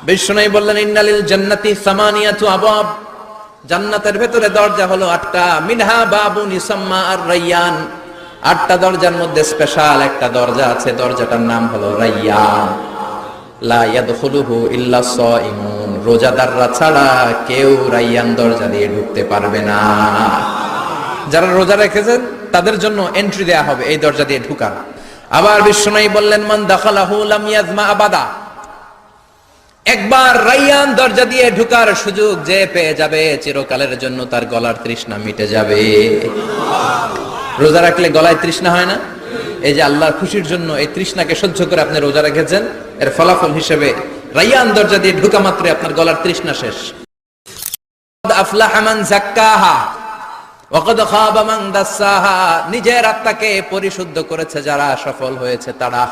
বিষ্ণু বললেন ইন্নালিল জান্নাতি সামানিয়াতু আবওয়াব, জান্নাতের ভেতরে দরজা হলো 8টা। মিনহা বাবুন ইউসাম্মা আর-রায়্যান, 8টা দরজার মধ্যে স্পেশাল একটা দরজা আছে, দরজাটার নাম হলো রায়্যান। লা ইয়াদখুলুহু ইল্লা সাইমুন, রোজাদাররা ছাড়া কেউ রায়্যান দরজা দিয়ে ঢুকতে পারবে না। যারা রোজা রেখেছেন তাদের জন্য এন্ট্রি দেয়া হবে এই দরজা দিয়ে ঢুকার। আবার বিষ্ণু বললেন মান দাখালাহু লাম ইয়াজমা আবাদা, একবার রায়্যান দরজা দিয়ে ঢুকার সুযোগ যে পেয়ে যাবে চিরকালের জন্য তার গলার তৃষ্ণা মিটে যাবে। রোজা রাখলে গলায় তৃষ্ণা হয় না? এই যে আল্লাহর খুশির জন্য এই তৃষ্ণাকে সহ্য করে আপনি রোজা রেখেছেন, এর ফলাফল হিসেবে রায়্যান দরজা দিয়ে ঢুকা মাত্র আপনার গলার তৃষ্ণা শেষ। আফলাহা মান যাক্কাহা ওয়া ক্বাদ খাবা মান দাসসাহা, নিজের আত্মাকে পরিশুদ্ধ করেছে যারা সফল হয়েছে তারা।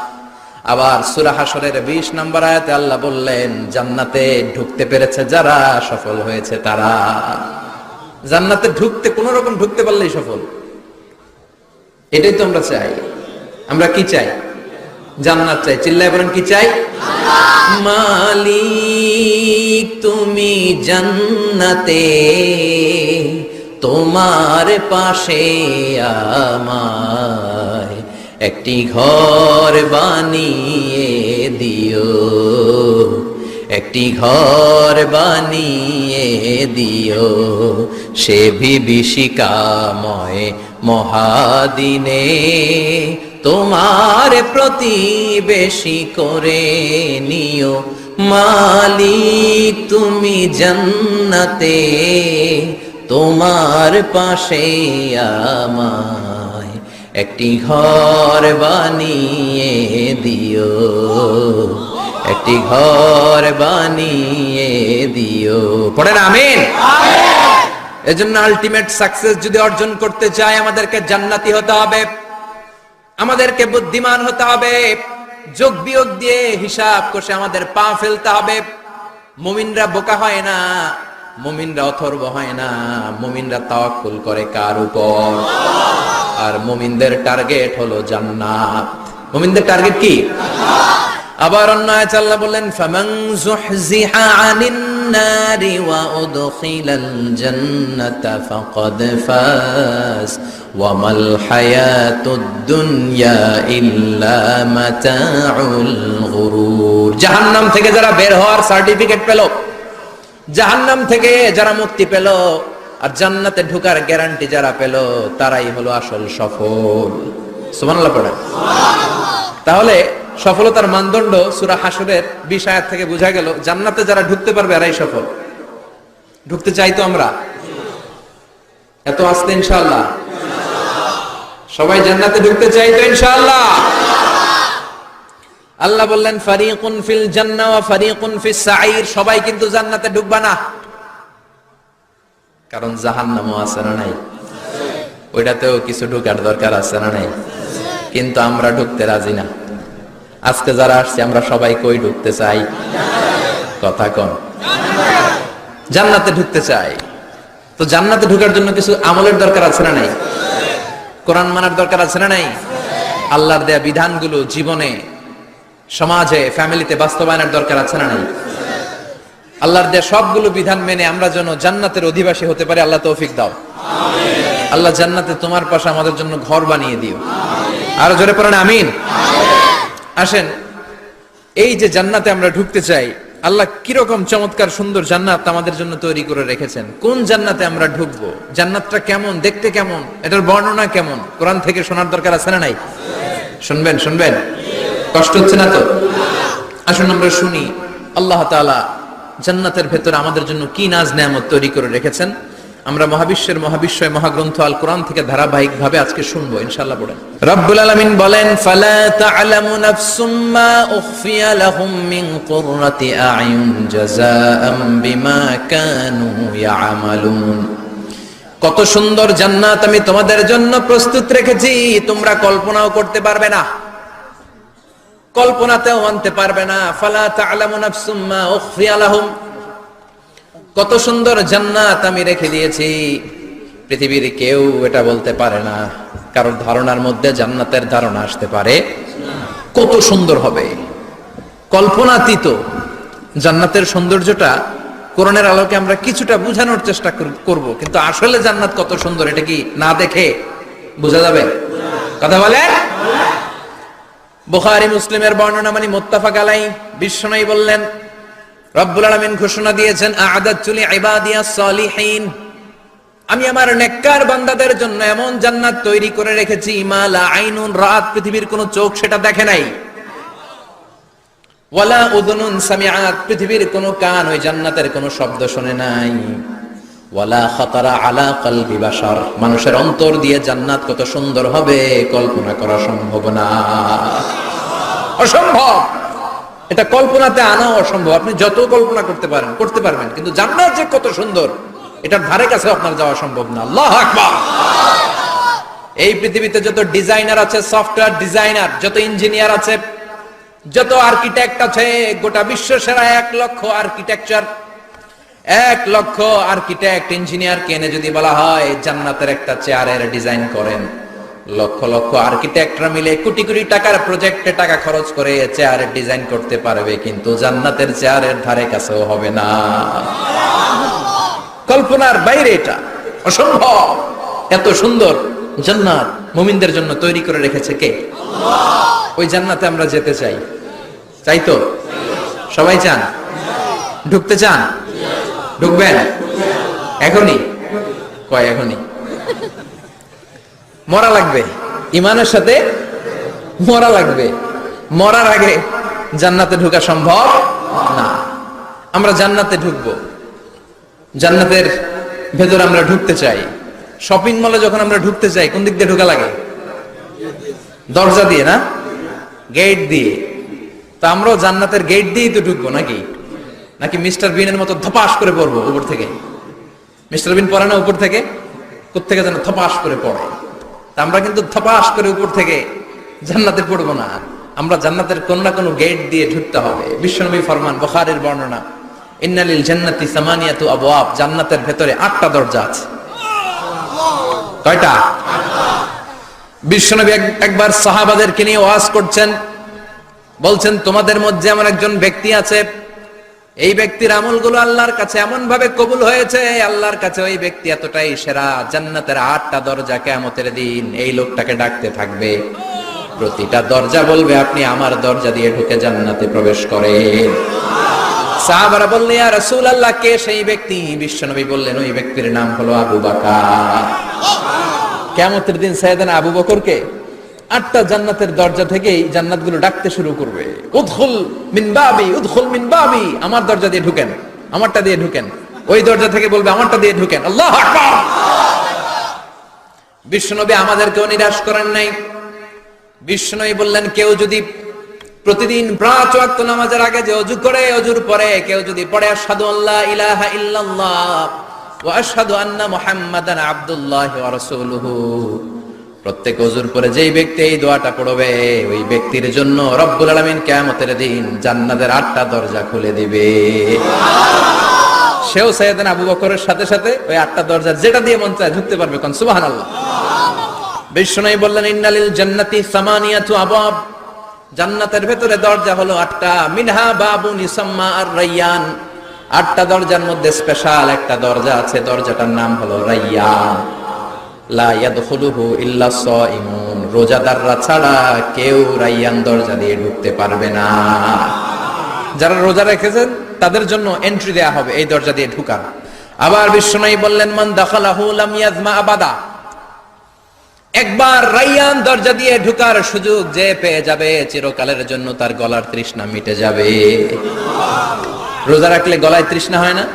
আবার সূরা হাশরের 20 নম্বর আয়াতে আল্লাহ বললেন জান্নাতে ঢুকতে পেরেছে যারা সফল হয়েছে তারা। জান্নাতে ঢুকতে কোন রকম ঢুকতে পারলেই সফল, এটাই তো আমরা চাই। আমরা কি চাই? জান্নাত চাই। চিল্লায় বলেন কি চাই? মালিক তুমি জান্নাতে, তোমার পাশে আমায় একটি ঘর বানিয়ে দিও, একটি ঘর বানিয়ে দিও সে বিভীষিকাময় মহাদিনে, তোমার প্রতিবেশী করে নিও। মালিক তুমি জান্নাতে, তোমার পাশে আমায় একটি ঘর বানিয়ে দিও, একটি ঘর বানিয়ে দিও। পড়েন আমিন। এজন্য আলটিমেট সাকসেস যদি অর্জন করতে চাই আমাদেরকে জান্নাতি হতে হবে, আমাদেরকে বুদ্ধিমান হতে হবে, যোগ বিয়োগ দিয়ে হিসাব কষে আমাদের পা ফেলতে হবে। মুমিনরা বোকা হয় না, মুমিনরা অথর্ব হয় না, মুমিনরা তাওয়াক্কুল করে কার উপর? আর মুমিনদের টার্গেট হলো জান্নাত। মুমিনদের টার্গেট কি? আবার অন্য আয়াতে আল্লাহ বললেন ফামান যুহজিহা আনিন নারি ওয়া উদখিলাল জান্নাতা ফাকাদ ফাজ ওয়া মাল হায়াতুদ দুনিয়া ইল্লা মাতাউল গুরুর। জাহান্নাম থেকে যারা বের হওয়ার সার্টিফিকেট পেল, জাহান্নাম থেকে যারা মুক্তি পেল, আর জান্নাতে ঢোকার গ্যারান্টি যারা পেল, তারাই হলো আসল সফল। সুবহানাল্লাহ পড়ে। তাহলে সফলতার মানদণ্ড সূরা হাশরের 20 আয়াত থেকে বোঝা গেল জান্নাতে যারা ঢুকতে পারবে এরাই সফল। ঢুকতে চাই তো আমরা? এত আসতে ইনশাআল্লাহ সবাই জান্নাতে ঢুকতে চাই তো ইনশাআল্লাহ? আল্লাহ বললেন ফারিকুন ফিল জান্নাহ ওয়া ফারিকুন ফিস সাঈর, সবাই কিন্তু জান্নাতে ঢুকবে না, কারণ জাহান্নামও আছে না নাই? ওইটাতেও কিছু ঢোকার দরকার আছে না নাই? কিন্তু আমরা ঢুকতে রাজি না। আজকে যারা আসছে আমরা সবাই কই ঢুকতে চাই? কথা কোন? জান্নাতে ঢুকতে চাই। তো জান্নাতে ঢোকার জন্য কিছু আমলের দরকার আছে না নাই? কোরআন মানার দরকার আছে না নাই? আল্লাহর দেয়া বিধানগুলো জীবনে, সমাজে, ফ্যামিলিতে বাস্তবায়নের দরকার আছে না নাই? আল্লাহর দেয়া সবগুলো বিধান মেনে আমরা যেন জান্নাতের অধিবাসী হতে পারি, আল্লাহ তৌফিক দাও। আমিন। আল্লাহ জান্নাতে তোমার পাশে আমাদের জন্য ঘর বানিয়ে দিও। আমিন। আরো জোরে পড়েন আমিন। আসেন, এই যে জান্নাতে আমরা ঢুকতে চাই, আল্লাহ কিরকম চমৎকার সুন্দর জান্নাত আমাদের জন্য তৈরি করে রেখেছেন। কোন জান্নাতে আমরা ঢুকবো, জান্নাতটা কেমন, দেখতে কেমন, এটার বর্ণনা কেমন, কোরআন থেকে শোনার দরকার আছে না নাই? শুনবেন শুনবেন? কষ্ট হচ্ছে না তো? আসুন আমরা শুনি আল্লাহ তাআলা জান্নাতের ভেতরে আমাদের জন্য কি নাজ নেয়ামত তৈরি করে রেখেছেন। আমরা মহাবিশ্বের মহাবিশ্বয় মহাগ্রন্থ আল কোরআন থেকে ধারাবাহিক ভাবে আজকে শুনবো ইনশাআল্লাহ। পড়েন। রব্বুল আলামিন বলেন ফালা তা'লামু নাফসুম মা উখফিয়া লাহুম মিন কুররাতি আ'য়ুন জাযাআম বিমা কানু ইয়া'মালুন। কত সুন্দর জান্নাত আমি তোমাদের জন্য প্রস্তুত রেখেছি, তোমরা কল্পনাও করতে পারবে না, কল্পনাতেও আনতে পারবে না। ফালা তা'লামু নাফসুম মা উখফিয়া লাহুম, কত সুন্দর জান্নাত আমি রেখে দিয়েছি, পৃথিবীর কেউ এটা বলতে পারে না। কারোর ধারণার মধ্যে জান্নাতের ধারণা আসতে পারে কত সুন্দর হবে, কল্পনাতীত। জান্নাতের সৌন্দর্যটা কোরআনের আলোকে আমরা কিছুটা বোঝানোর চেষ্টা করব, কিন্তু আসলে জান্নাত কত সুন্দর এটা কি না দেখে বোঝা যাবে? কথা বলে। বুখারী মুসলিমের বর্ণনা মানে মুত্তাফাক আলাই। বিশ্বনবী বললেন, রব্বুল আলামিন ঘোষণা দিয়েছেন, আ'আদাতু লিইবাদিয়াস সালিহিন, আমি আমার নেককার বান্দাদের জন্য এমন জান্নাত তৈরি করে রেখেছি, মা লা আইনুন রাত, পৃথিবীর কোন চোখ সেটা দেখে নাই, ওয়ালা উযুনুন সামিআত, পৃথিবীর কোন কান ওই জান্নাতের কোন শব্দ শুনে নাই, ওয়ালা খাতারা আলা কলবি বাশার, মানুষের অন্তর দিয়ে জান্নাত কত সুন্দর হবে কল্পনা করা সম্ভব না, অসম্ভব। এটা কল্পনাতে আনাও অসম্ভব। আপনি যত কল্পনা করতে পারবেন, কিন্তু জান্নাত যে কত সুন্দর এটার ধারে কাছে আপনার যাওয়া সম্ভব না। আল্লাহু আকবার। এই পৃথিবীতে যত ডিজাইনার আছে, সফটওয়্যার ডিজাইনার, যত ইঞ্জিনিয়ার আছে, যত আর্কিটেক্ট আছে, গোটা বিশ্ব সেরা 1 লক্ষ আর্কিটেকচার, 1 লক্ষ আর্কিটেক্ট ইঞ্জিনিয়ার কে এনে যদি বলা হয় জান্নাতের একটা চেয়ারের ডিজাইন করেন, লক্ষ লক্ষ আর্কিটেক্টরা মিলে কোটি কোটি টাকার প্রজেক্টে টাকা খরচ করে চেয়ারের ডিজাইন করতে পারবে, কিন্তু জান্নাতের চেয়ারের ধারে কাছেও হবে না। কল্পনার বাইরে, এটা অসম্ভব। এত সুন্দর জান্নাত মুমিনদের জন্য তৈরি করে রেখেছে কে? আল্লাহ। ওই জান্নাতে আমরা যেতে চাই, চাই তো? সবাই চান? ঢুকতে চান? ঢুকবেন এখনই? কয় এখনই? মরা লাগবে, ইমানের সাথে মরা লাগবে। মরার আগে জান্নাতে ঢোকা সম্ভব না। আমরা জান্নাতে ঢুকবো, জান্নাতের ভেতর আমরা ঢুকতে চাই। শপিং মলে যখন আমরা ঢুকতে চাই, কোন দিক দিয়ে ঢোকা লাগে? দরজা দিয়ে না, গেট দিয়ে। তো আমরাও জান্নাতের গেট দিয়েই তো ঢুকবো নাকি? নাকি মিস্টার বিনের মতো ধপাস করে পড়বো উপর থেকে? মিস্টার বিন পড়ে না উপর থেকে? কোত্থেকে যেন ধপাস করে পড়ে। তা আমরা কিন্তু ধপাস করে উপর থেকে জান্নাতে পড়বো না, আমরা জান্নাতের কোন না কোন গেট দিয়ে ঢুকতে হবে। বিশ্বনবী ফরমান, বুখারীর বর্ণনা, ইন্নালিল জান্নাতি সামানিয়াতু আবওয়াব, জান্নাতের ভেতরে 8টা দরজা আছে। কয়টা? বিশ্বনবী একবার সাহাবাদেরকে নিয়ে ওয়াজ করছেন, বলছেন, তোমাদের মধ্যে এমন একজন ব্যক্তি আছে, এই ব্যক্তির আমলগুলো আল্লাহর কাছে এমন ভাবে কবুল হয়েছে, আল্লাহর কাছে ওই ব্যক্তি এতটাই সেরা, জান্নাতের 8টা দরজা কিয়ামতের দিন এই লোকটাকে ডাকতে থাকবে। প্রতিটা দরজা বলবে, আপনি আমার দরজা দিয়ে ঢুকে জান্নাতে প্রবেশ করেন। সাহাবারা বললেন, ইয়া রাসূলুল্লাহ, কে সেই ব্যক্তি? বিশ্বনবী বললেন, ওই ব্যক্তির নাম হলো আবু বকর। কিয়ামতের দিন সাইয়েদনা আবু বকরকে 8টা জান্নাতের দরজা থেকেই জান্নাতগুলো ডাকতে শুরু করবে, উদখুল মিন বাবি, উদখুল মিন বাবি, আমার দরজা দিয়ে ঢুকেন, আমারটা দিয়ে ঢুকেন। ওই দরজা থেকে বলবে, আমারটা দিয়ে ঢুকেন। আল্লাহু আকবার। বিশ্বনবী আমাদেরকেও নিরাশ করেন নাই। বিশ্বনবী বললেন, কেউ যদি প্রতিদিন 5 ওয়াক্ত নামাজের আগে যে ওযু করে, ওযুর পরে কেউ যদি পড়ে আশহাদু আল্লা ইলাহা ইল্লাল্লাহ ওয়া আশহাদু আন্না মুহাম্মাদান আবদুল্লাহি ওয়া রাসূলুহু, প্রত্যেক ওযুর পরে যেই ব্যক্তি এই দোয়াটা পড়বে, ওই ব্যক্তির জন্য রব্বুল আলামিন কিয়ামতের দিন জান্নাতের 8টা দরজা খুলে দিবে। সেও সাইয়েদনা আবু বকরের সাথে সাথে ওই 8টা দরজা যেটা দিয়ে মন চায় ঢুকতে পারবে। কোন সুবহানাল্লাহ। বিশ্বনবী বললেন, ইন্নালিল জান্নাতি সামানিয়াতু আবওয়াব, জান্নাতের ভেতরে দরজা হলো 8টা, মিনহা বাবুন ইউসাম্মা আর-রায়্যান, 8টা দরজার মধ্যে স্পেশাল একটা দরজা আছে, দরজাটার নাম হলো রায়্যান। লা ইয়াদখুলুহু ইল্লা সাইমুন, রোজাদাররা ছাড়া কেউ রায়্যান দরজা দিয়ে ঢুকতে পারবে না। যারা রোজা রেখেছেন তাদের জন্য এন্ট্রি দেয়া হবে এই দরজা দিয়ে ঢুকার। আবার বিশ্বনবী বললেন, মান দাখালাহু লাম ইয়াজমা আবাদা, একবার রায়্যান দরজা দিয়ে ঢুকার সুযোগ যে পেয়ে যাবে, চিরকালের জন্য তার গলার তৃষ্ণা মিটে যাবে। রোজা রাখলে গলায় তৃষ্ণা হয় না?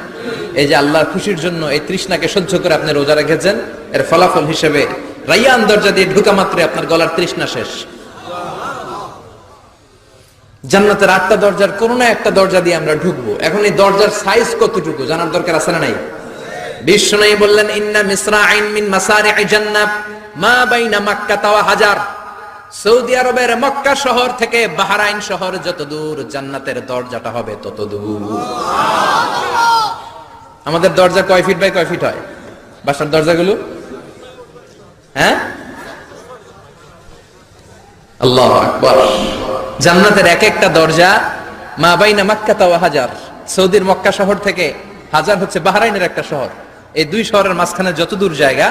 এই যে আল্লাহর খুশির জন্য এই তৃষ্ণাকে সহ্য করে আপনি রোজা রেখেছেন, এর ফলাফল হিসেবে রায়্যান দরজা দিয়ে ঢুকা মাত্র আপনার গলার তৃষ্ণা শেষ। জান্নাতের 8টা দরজার কোন না একটা দরজা দিয়ে আমরা ঢুকবো। এখন এই দরজার সাইজ কতটুকু জানার দরকার আছে না নাই? বিশ্বনবী বললেন, ইন্না মিসরাইন মিন মাসারি'i জান্নাহ মা বাইনা মাক্কা ওয়া হাজার, সৌদি আরবের মক্কা শহর থেকে বাহরাইন শহর যত দূর, জান্নাতের দরজাটা হবে তত দূর। আমাদের দরজা কয় ফিট বাই কয় ফিট হয় বাসার দরজাগুলো? হ্যাঁ, আল্লাহু আকবার। জান্নাতের এক একটা দরজা মা বাইনা মাক্কা ওয়া হাজার, সৌদির মক্কা শহর থেকে হাজার হচ্ছে বাহরাইনের একটা শহর, এই দুই শহরের মাঝখানে যত দূর জায়গা,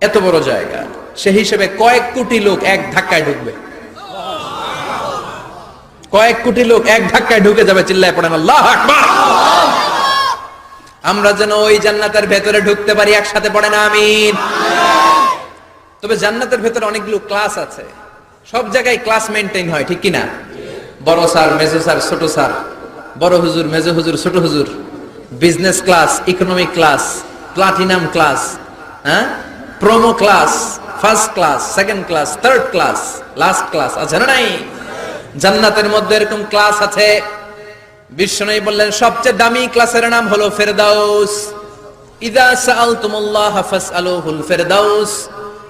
এত বড় জায়গা, সেই হিসেবে কয়েক কোটি লোক এক ধাক্কায় ঢুকবে, কয়েক কোটি লোক এক ধাক্কায় ঢুকে যাবে। চিল্লায় পড়েন আল্লাহু আকবার। আমরা যেন ওই জান্নাতের ভেতরে ঢুকতে পারি, একসাথে পড়েন আমিন। তবে জান্নাতের ভেতরে অনেকগুলো ক্লাস আছে, সব জায়গায় ক্লাস মেইনটেইন হয়, ঠিক কিনা? বড় স্যার, মেজো স্যার, ছোট স্যার, বড় হুজুর, মেজো হুজুর, ছোট হুজুর, business class, economic class, platinum class, হ্যাঁ, promo class, first class, second class, third class, last class আছে না নাই? জান্নাতের মধ্যে এরকম ক্লাস আছে। বিশ্বনবী বললেন সবচেয়ে দামি ক্লাসের নাম হলো ফেরদাউস। ইযা সাআলতুমুল্লাহ ফাসআলুহুল ফেরদাউস।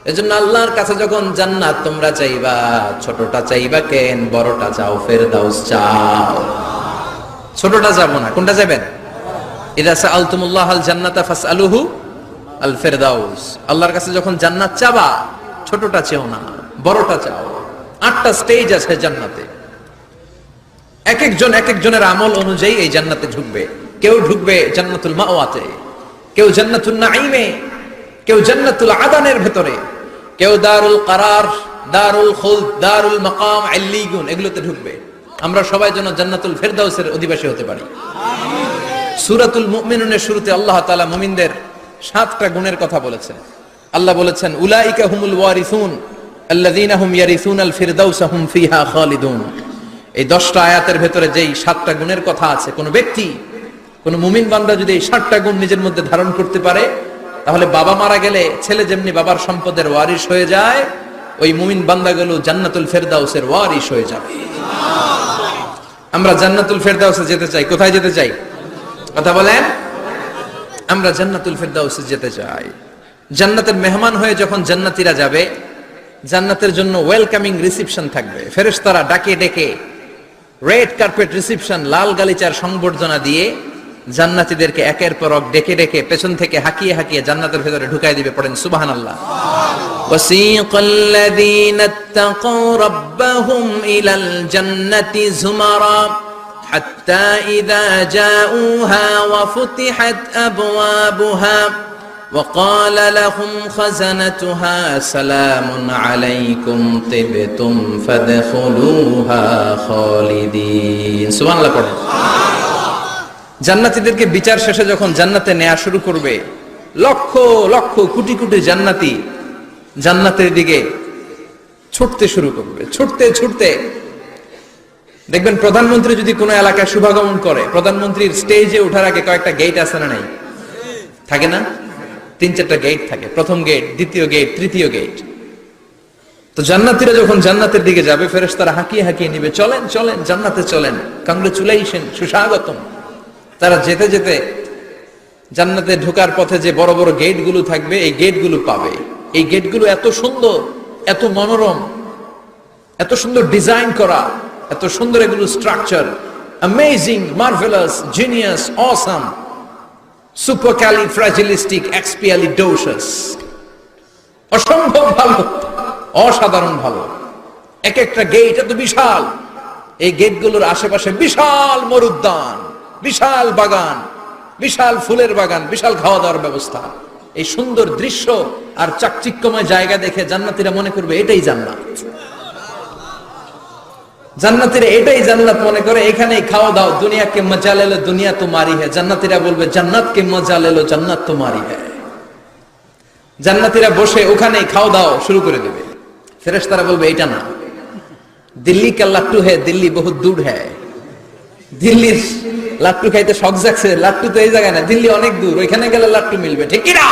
এজন্য আল্লাহর কাছে যখন জান্নাত তোমরা চাইবা, ছোটটা চাইবা কেন, বড়টা চাও, ফেরদাউস চাও। ছোটটা যাবো না, কোনটা যাবেন? ইযা সাআলতুমুল্লাহাল জান্নাতা ফাসআলুহু আল ফেরদাউস। আল্লাহর কাছে যখন জান্নাত চাবা, ছোটটা চেও না, বড়টা চাও। 8টা স্টেজ আছে জান্নাতে, এক একজন এক একজনের আমল অনুযায়ী এই জান্নাতে ঢুকবে। কেউ ঢুকবে জান্নাতুল মাওয়াতে, কেউ জান্নাতুল নাঈমে, কেউ জান্নাতুল আদানের ভেতরে, কেউ দারুল কারার, দারুল খুলদ, দারুল মাকাম, আল্লিগুন, এগুলোতে ঢুকবে। আমরা সবাই যেন জান্নাতুল ফেরদাউসের অধিবাসী হতে পারি। সূরাতুল মুমিনুনের শুরুতে আল্লাহ তাআলা মুমিনদের 7টা গুণের কথা বলেছেন। আল্লাহ বলেছেন উলাইকা হুমুল ওয়ারিসুন আল্লাযীনা হুম ইয়ারিসুনাল ফিরদাউসা হুম ফিহা খালিদুন। এই 10টা আয়াতের ভেতরে যেই 7টা গুণের কথা আছে, কোন ব্যক্তি, কোন মুমিন বান্দা যদি এই 7টা গুণ নিজের মধ্যে ধারণ করতে পারে, তাহলে বাবা মারা গেলে ছেলে যেমনি বাবার সম্পদের ওয়ারিশ হয়ে যায়, ওই মুমিন বান্দাগুলো জান্নাতুল ফেরদাউসের ওয়ারিশ হয়ে যাবে। আমরা জান্নাতুল ফেরদাউসে যেতে চাই। কোথায় যেতে চাই? কথা বলেন। আমরা জান্নাতুল ফেরদাউসে যেতে চাই। জান্নাতের মেহমান হয়ে যখন জান্নাতীরা যাবে, জান্নাতের জন্য ওয়েলকামিং রিসিপশন থাকবে। ফেরেশতারা ডাকে ডেকে রেড কার্পেট রিসিপশন, লাল গালিচার সংবর্ধনা দিয়ে জান্নাতীদেরকে একের পর এক ডেকে ডেকে পেছন থেকে হাকিয়ে হাকিয়ে জান্নাতের ভেতরে ঢুকাই দিবে। পড়েন সুবহানাল্লাহ। ওয়াসিকাল্লাযীনা ইত্তাকাউ রাব্বাহুম ইলাল জান্নাতি যুমারা হাত্তা ইযা জাউহা ওয়া ফুতিহাত আবওয়াবুহা وقال لهم خزنتها سلام عليكم طبتم فادخلوها خالدين। সুবহানাল্লাহ পড়েন। জান্নাতীদেরকে বিচার শেষে যখন জান্নাতে নেওয়া শুরু করবে, লক্ষ লক্ষ কোটি কোটি জান্নাতি জান্নাতের দিকে ছুটতে শুরু করবে। ছুটতে ছুটতে দেখবেন প্রধানমন্ত্রী যদি কোনো এলাকায় শুভাগমন করে, প্রধানমন্ত্রীর স্টেজে ওঠার আগে কয়েকটা গেট আছে না নাই? থাকে না? 3-4টা গেট থাকে। প্রথম গেট, দ্বিতীয় গেট, তৃতীয় গেট। তো জান্নাতীরা যখন জান্নাতের দিকে যাবে, ফেরেশতারা হাঁকিয়ে হাঁকিয়ে নিবে, চলেন চলেন জান্নাতে চলেন, কংগ্রেচুলেশন, সুস্বাগতম। তারা যেতে যেতে জান্নাতে ঢোকার পথে যে বড় বড় গেটগুলো থাকবে, এই গেটগুলো পাবে। এই গেটগুলো এত সুন্দর, এত মনোরম, এত সুন্দর ডিজাইন করা, এত সুন্দর এগুলো structure, amazing, marvellous, genius, awesome, supercalifragilisticexpialidocious, অসম্ভব ভালো, অসাধারণ ভালো। এক একটা গেট এত বিশাল। এই গেটগুলোর আশেপাশে বিশাল মরুদ্যান, বিশাল বাগান, বিশাল ফুলের বাগান, বিশাল খাওয়া দাওয়ার ব্যবস্থা। এই সুন্দর দৃশ্য আর চাকচিক্যময় জায়গা দেখে জান্নাতীরা মনে করবে এটাই জান্নাত। জান্নাতীরা এটাই জান্নাত মনে করে, এখানেই খাওয়া দাও। দুনিয়া কে মজা লে লো দুনিয়া তোমারি হ্যায়। জান্নাতীরা বলবে জান্নাত কে মজা লে লো জান্নাত তোমারি হ্যায়। জান্নাতীরা বসে ওখানেই খাওয়া দাও শুরু করে দেবে। ফেরেশতারা বলবে এটা না, দিল্লি কা লাট্টু হ্যায়, দিল্লি বহুত দূর হ্যায়। দিল্লির লাট্টু খাইতে শখ জাগছে, লাট্টু তো এই জায়গায় না, দিল্লি অনেক দূর, ওইখানে গেলে লাট্টু মিলবে, ঠিক কি না?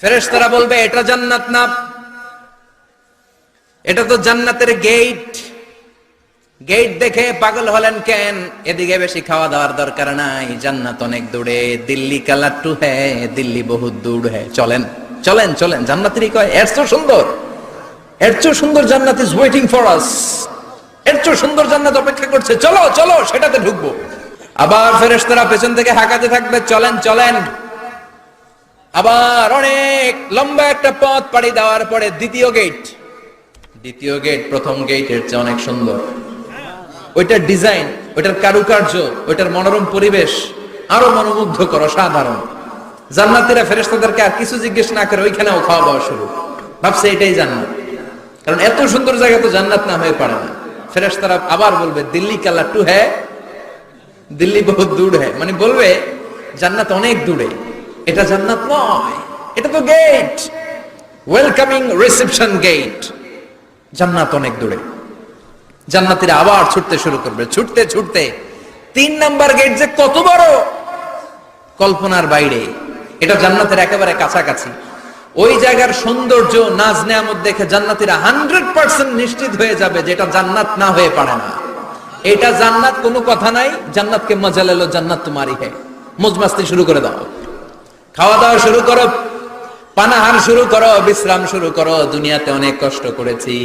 ফেরেশতারা বলবে এটা জান্নাত না, এটা তো জান্নাতের গেট। গেট দেখে পাগল হলেন কেন? এদিকে বেশি খাওয়া দাওয়ার দরকার নাই, জান্নাত অনেক দূরে। দিল্লি কা লাট্টু হ্যায়, দিল্লি বহুত দূর হ্যায়। চলেন চলেন চলেন। জান্নাতেরই কয় এর চেয়ে সুন্দর, এর চেয়ে সুন্দর জান্নাত ইজ ওয়েটিং ফর আস। এর চেয়ে সুন্দর জান্নাত অপেক্ষা করছে, চলো চলো সেটাতে ঢুকবো। আবার ফেরেশতারা পেছন থেকে হাঁকাতে থাকবে, চলেন চলেন। আবার অনেক লম্বা একটা পথ পাড়ি দেওয়ার পরে দ্বিতীয় গেট। দ্বিতীয় গেট প্রথম গেটের চেয়ে অনেক সুন্দর। ওইটার ডিজাইন, ওইটার কারুকার্য, ওইটার মনোরম পরিবেশ আরো মনোমুগ্ধকর, অসাধারণ। জান্নাতীরা ফেরেশতাদেরকে আর কিছু জিজ্ঞেস না করে ওইখানেও খাওয়া দাওয়া শুরু, ভাবছে এটাই জান্নাত। কারণ এত সুন্দর জায়গা তো জান্নাত না হয়ে পারে না। ফেরেশতারা আবার বলবে দিল্লি কালা টু হ্যায়, দিল্লি বহুত দূর হ্যায়, মানে বলবে জান্নাত অনেক দূরে, এটা জান্নাত নয়, এটা তো গেট, ওয়েলকামিং রিসেপশন গেট, জান্নাত অনেক দূরে। জান্নাতীরা আবার ছুটতে শুরু করবে, ছুটতে ছুটতে 3 নাম্বার গেট যে কত বড়, কল্পনার বাইরে। এটা জান্নাতের একেবারে কাছাকাছি। ওই জায়গার সৌন্দর্য, নাজ নেয়ামত দেখে জান্নাতীরা 100% নিশ্চিত হয়ে যাবে যে এটা জান্নাত না হয়ে পারে না, এটা জান্নাত, কোনো কথা নাই। জান্নাতকে মজা লেলো, জান্নাত তোমারই হে। মজমাস্তি শুরু করে দাও, খাওয়া দাওয়া শুরু করো, পানাহার শুরু করো, বিশ্রাম শুরু করো। দুনিয়াতে অনেক কষ্ট করেছি,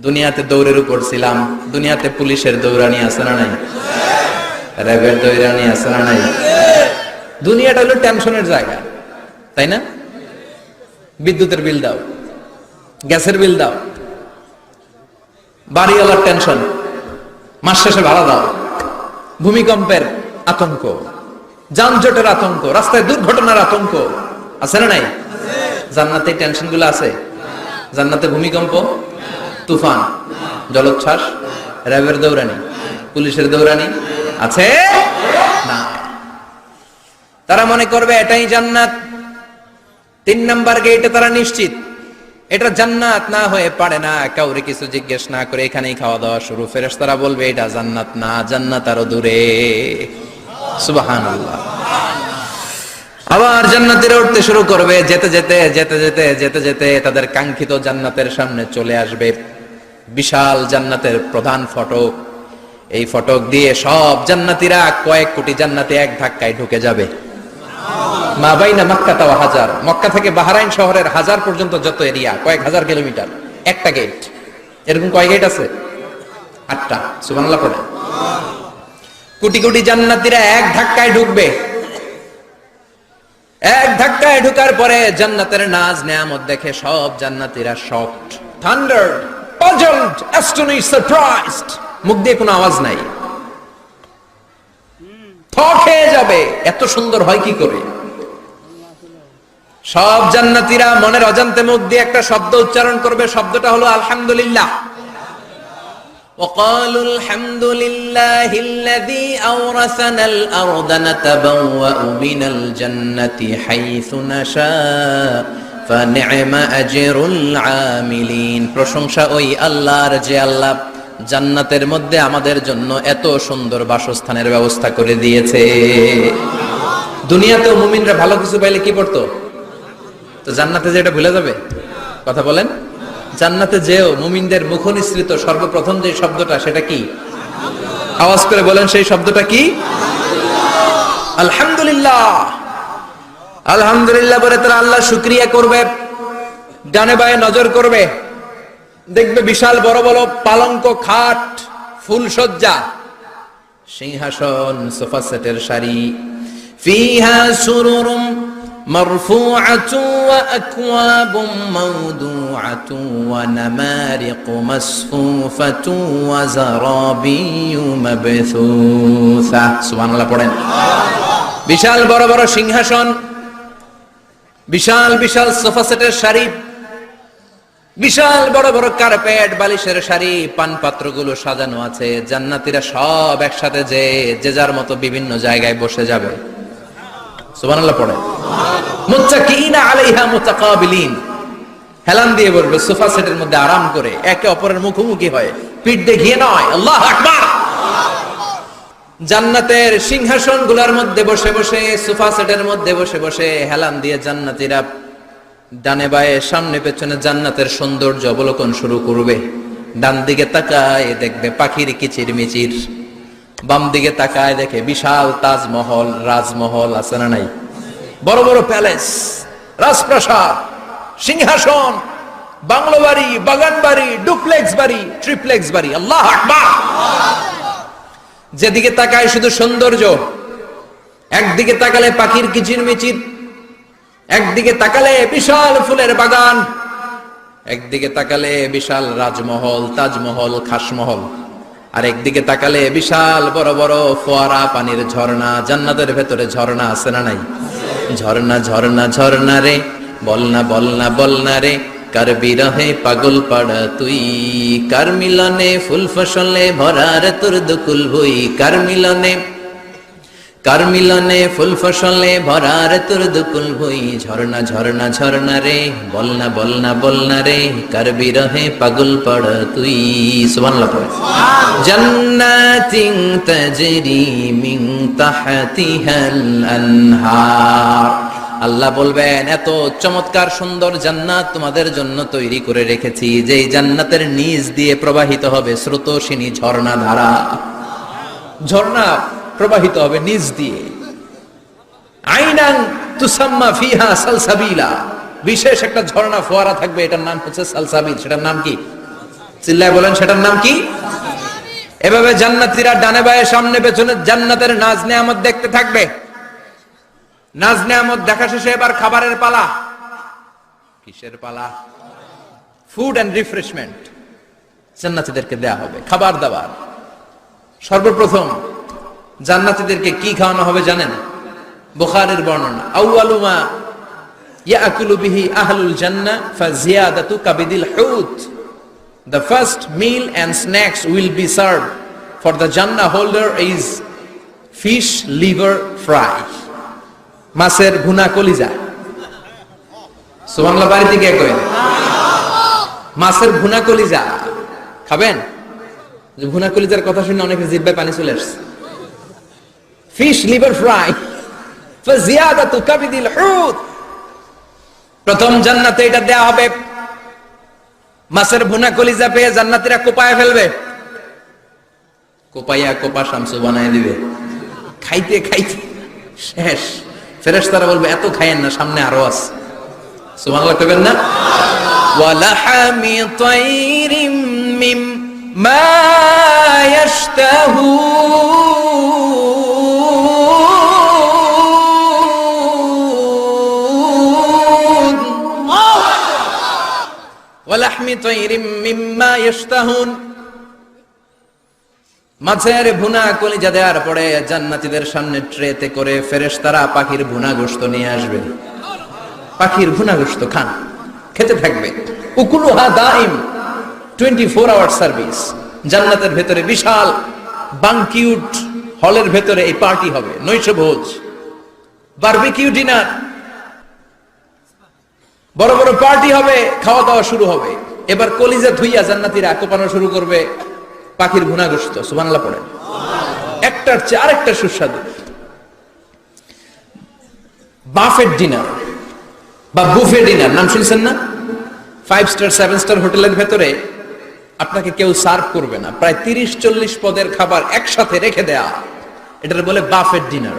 দুনিয়াতে দৌড়ের উপর ছিলাম, দুনিয়াতে পুলিশের দৌড়ানি আছে না নাই, র্যাবের দৌড়ানি আছে না নাই। দুনিয়াটা হলো টেনশনের জায়গা, তাই না? বিদ্যুতের বিল দাও, গ্যাসের বিল দাও, বাড়িওয়ালার টেনশন, মাস শেষে ভাড়া দাও, ভূমিকম্পের আতঙ্ক, যানজটের আতঙ্ক, রাস্তায় দুর্ঘটনার আতঙ্ক আছে না নাই? জান্নাতে টেনশন গুলো আছে? জান্নাতে ভূমিকম্প, তুফান, জলোচ্ছ্বাস, র্যাবের দৌড়ানি, পুলিশের দৌড়ানি আছে না। তারা মনে করবে এটাই জান্নাত। 3 নাম্বার গেটে তারা নিশ্চিত এটা জান্নাত না হয়ে পারে না। কাউরে কিছু জিজ্ঞেস না করে এখানেই খাওয়া দাওয়া শুরু। ফেরেশতারা বলবে এটা জান্নাত না, জান্নাত আরো দূরে। সুবহানাল্লাহ। আবার জান্নাতীরা উঠতে শুরু করবে, যেতে যেতে যেতে যেতে যেতে যেতে তাদের কাঙ্ক্ষিত জান্নাতের সামনে চলে আসবে। বিশাল জান্নাতের প্রধান ফটক, এই ফটক দিয়ে সব জান্নাতীরা, কয়েক কোটি জান্নাতি এক ধাক্কায় ঢুকে যাবে। মা বাইনা মক্কা ওয়া হাজার, মক্কা থেকে বাহরাইন শহরের হাজার পর্যন্ত যত এরিয়া, কয়েক হাজার কিলোমিটার, একটা গেট। এরকম কয় গেট আছে? 8টা। সুবহানাল্লাহ পড়ে। কোটি কোটি জান্নাতীরা এক ধাক্কায় ঢুকবে। এক ধাক্কায় ঢুকার পরে জান্নাতের নাজ নেয়ামত দেখে সব জান্নাতীরা শকড, থান্ডার্ড, পাজলড, অ্যাস্টনিশড, সারপ্রাইজড। মুখ দিয়ে কোনো আওয়াজ নাই, থক হয়ে যাবে, এত সুন্দর হয় কি করে। সব জান্নাতীরা মনের অজান্তে মুখ দিয়ে একটা শব্দ উচ্চারণ করবে, শব্দটা হলো আলহামদুলিল্লাহ। وقالوا الحمد لله الذي أورثنا الأرض نتبوأ من الجنة حيث نشاء فنعم أجر العاملين। প্রশংসা ওই আল্লাহর যে আল্লাহ জান্নাতের মধ্যে আমাদের জন্য এত সুন্দর বাসস্থানের ব্যবস্থা করে দিয়েছে। দুনিয়াতেও মুমিনরা ভালো কিছু পাইলে কি করতো? তো জান্নাতে যে এটা ভুলে যাবে? কথা বলেন। জান্নাতে যেও মুমিনদের মুখ নিঃসৃত সর্বপ্রথম যে শব্দটা, সেটা কি? আওয়াজ করে বলেন, সেই শব্দটা কি? আলহামদুলিল্লাহ। আলহামদুলিল্লাহ বলে তারা আল্লাহ শুকরিয়া করবে, ডানে বায়ে নজর করবে, দেখবে বিশাল বড় বড় পালঙ্ক, খাট, ফুলসজ্জা, সিংহাসন, সোফা সেটের সারি, ফিহা সুরুরুম মারফুআতু ওয়া আকওয়াবুম মাওদুআতু ওয়া নামারিকু মাসফুফাতু ওয়া যারাবিয়্যু মাবথুসা। সুবহানাল্লাহ পড়েন। বিশাল বড় বড় সিংহাসন, বিশাল বিশাল সোফা সেটের সারি, বিশাল বড় বড় কার্পেট, বালিশের সারি, পানপাত্রগুলো সাজানো আছে। জান্নাতীরা সব একসাথে যে যার মতো বিভিন্ন জায়গায় বসে যাবে। সুবহানাল্লাহ পড়ে। মুত্তাকিনা আলাইহা মুতাকাবিলিন, হেলান দিয়ে বসবে সোফা সেটের মধ্যে আরাম করে, একে অপরের মুখোমুখি হয়ে, পিঠ দেখিয়ে নয়। আল্লাহু আকবার। জান্নাতের সিংহাসনগুলোর মধ্যে বসে বসে, সোফা সেটের মধ্যে বসে বসে হেলান দিয়ে জান্নাতীরা ডানে বায়ে সামনে পেছনে জান্নাতের সৌন্দর্য অবলোকন শুরু করবে। ডান দিকে তাকায় দেখবে পাখির কিচির মিচির, বাম দিকে তাকায় দেখে বিশাল তাজমহল, রাজমহল আছে না নাই, বড় বড় প্যালেস, রাজপ্রাসাদ, সিংহাসন, বাংলো বাড়ি, বাগান বাড়ি, ডুপ্লেক্স বাড়ি, ট্রিপ্লেক্স বাড়ি। আল্লাহু আকবার। যেদিকে তাকায় শুধু সৌন্দর্য। একদিকে তাকালে পাখির কিচির মিচির, একদিকে তাকালে বিশাল ফুলের বাগান, একদিকে তাকালে বিশাল রাজমহল, তাজমহল, খাসমহল। আর একদিকে তাকালে বিশাল বড় বড় ফোয়ারা, পানির ঝর্ণা, জান্নাতের ভেতরে ঝর্ণা আছে না নাই? ঝর্ণা ঝর্ণা ঝর্ণা রে, বলনা বলনা বলনা রে, কার বিরহে পাগল পাড়া তুই, কার মিলনে ফুল ফসলে ভরার তোর দুকুল ভুই, কার মিলনে ফুল ফসলে ভরার তোর দুকুল ভুই, ঝর্ণা ঝর্ণা ঝর্ণা রে, বলনা বলনা বলনা রে, কার বিরহে পাগল পাড়া তুই। সুবহানাল্লাহ পড়ে। জান্নাতিন তাজরি মিন তাহতিহাল আনহার, আল্লাহ বলবেন এত চমৎকার সুন্দর জান্নাত তোমাদের জন্য তৈরি করে রেখেছি, যেই জান্নাতের নিচ দিয়ে প্রবাহিত হবে স্রোতস্বিনী ঝর্ণা ধারা। ঝর্ণা প্রবাহিত হবে নিচ দিয়ে। আইনান তুসাম্মা ফিহা সালসাবিলা, বিশেষ একটা ঝর্ণা ফোয়ারা থাকবে, এটার নাম হচ্ছে সালসাবিল। সেটার নাম কি? চিল্লায় বলেন, সেটার নাম কি? এভাবে জান্নাতীরা ডানে বায়ে সামনে পেছনে জান্নাতের নাজ নেয়ামত দেখতে থাকবে। নাজ নেয়ামত দেখা শেষে এবার খাবারের পালা। কিসের পালা? ফুড এন্ড রিফ্রেশমেন্ট জান্নাতীদেরকে দেয়া হবে, খাবার দাবার। সর্বপ্রথম জান্নাতীদেরকে কি খাওয়ানো হবে জানেন? বুখারীর বর্ণনা, আউয়ালু মা ইয়াকুলু বিহি আহলুল জান্নাহ ফাজিয়াদাতু কাবিদিল হুত, the first meal and snacks will be served for the Jannah holder is fish liver fry, মাছের ভুনা কলিজা। সুবহানাল্লাহ, বাড়িতে কে কয় মাছের ভুনা কলিজা খাবেন? যে ভুনা কলিজার কথা শুনে অনেকের জিহ্বায় পানি চলে আসছে। ফিশ লিভার ফ্রাই ফাজিয়াদাতু কাবিদিল হুত, প্রথম জান্নাতে এটা দেয়া হবে। মাছের ভুনা কলিজা পেয়ে জান্নাতীরা কোপায় ফেলবে, কোপাইয়া কোপা শামসু বানায় দিবে। খাইতে খাইতে শেষ। ফেরেশতারা বলবে এত খাইয়েন না, সামনে আরো আছে। সুবহানাল্লাহ কইবেন না? ওয়ালাহামি তাইরিম মিম্মা ইয়াশতাহুন, ওয়ালাহমি তাইরিম মিম্মা ইয়াশতাহুন, মাছের ভুনা কলিজা দেওয়ার পরে জান্নাতীদের সামনে ট্রেতে করে ফেরেশতারা পাখির ভুনা গোশত নিয়ে আসবে। পাখির ভুনা গোশত খান, খেতে থাকবে। উকুলুহা দাইম, 24 আওয়ার সার্ভিস। জান্নাতের ভেতরে বিশাল বানকিউট হলের ভেতরে এই পার্টি হবে, নৈশভোজ, বারবিকিউ ডিনার, বড় বড় পার্টি হবে, খাওয়া দাওয়া শুরু হবে। এবার কলিজা ধুইয়া জান্নাতীরা কোপানো শুরু করবে পাখির ভুনা গোশত। সুবহানাল্লাহ পড়েন। একটার চেয়ে আরেকটা সুস্বাদু। বাফেট ডিনার বা বুফে ডিনার নাম শুনছেন না? 5 স্টার 7 স্টার হোটেলের ভেতরে আপনাকে কেউ সার্ভ করবে না, প্রায় 30-40 পদের খাবার একসাথে রেখে দেয়া, এটার বলে বাফেট ডিনার।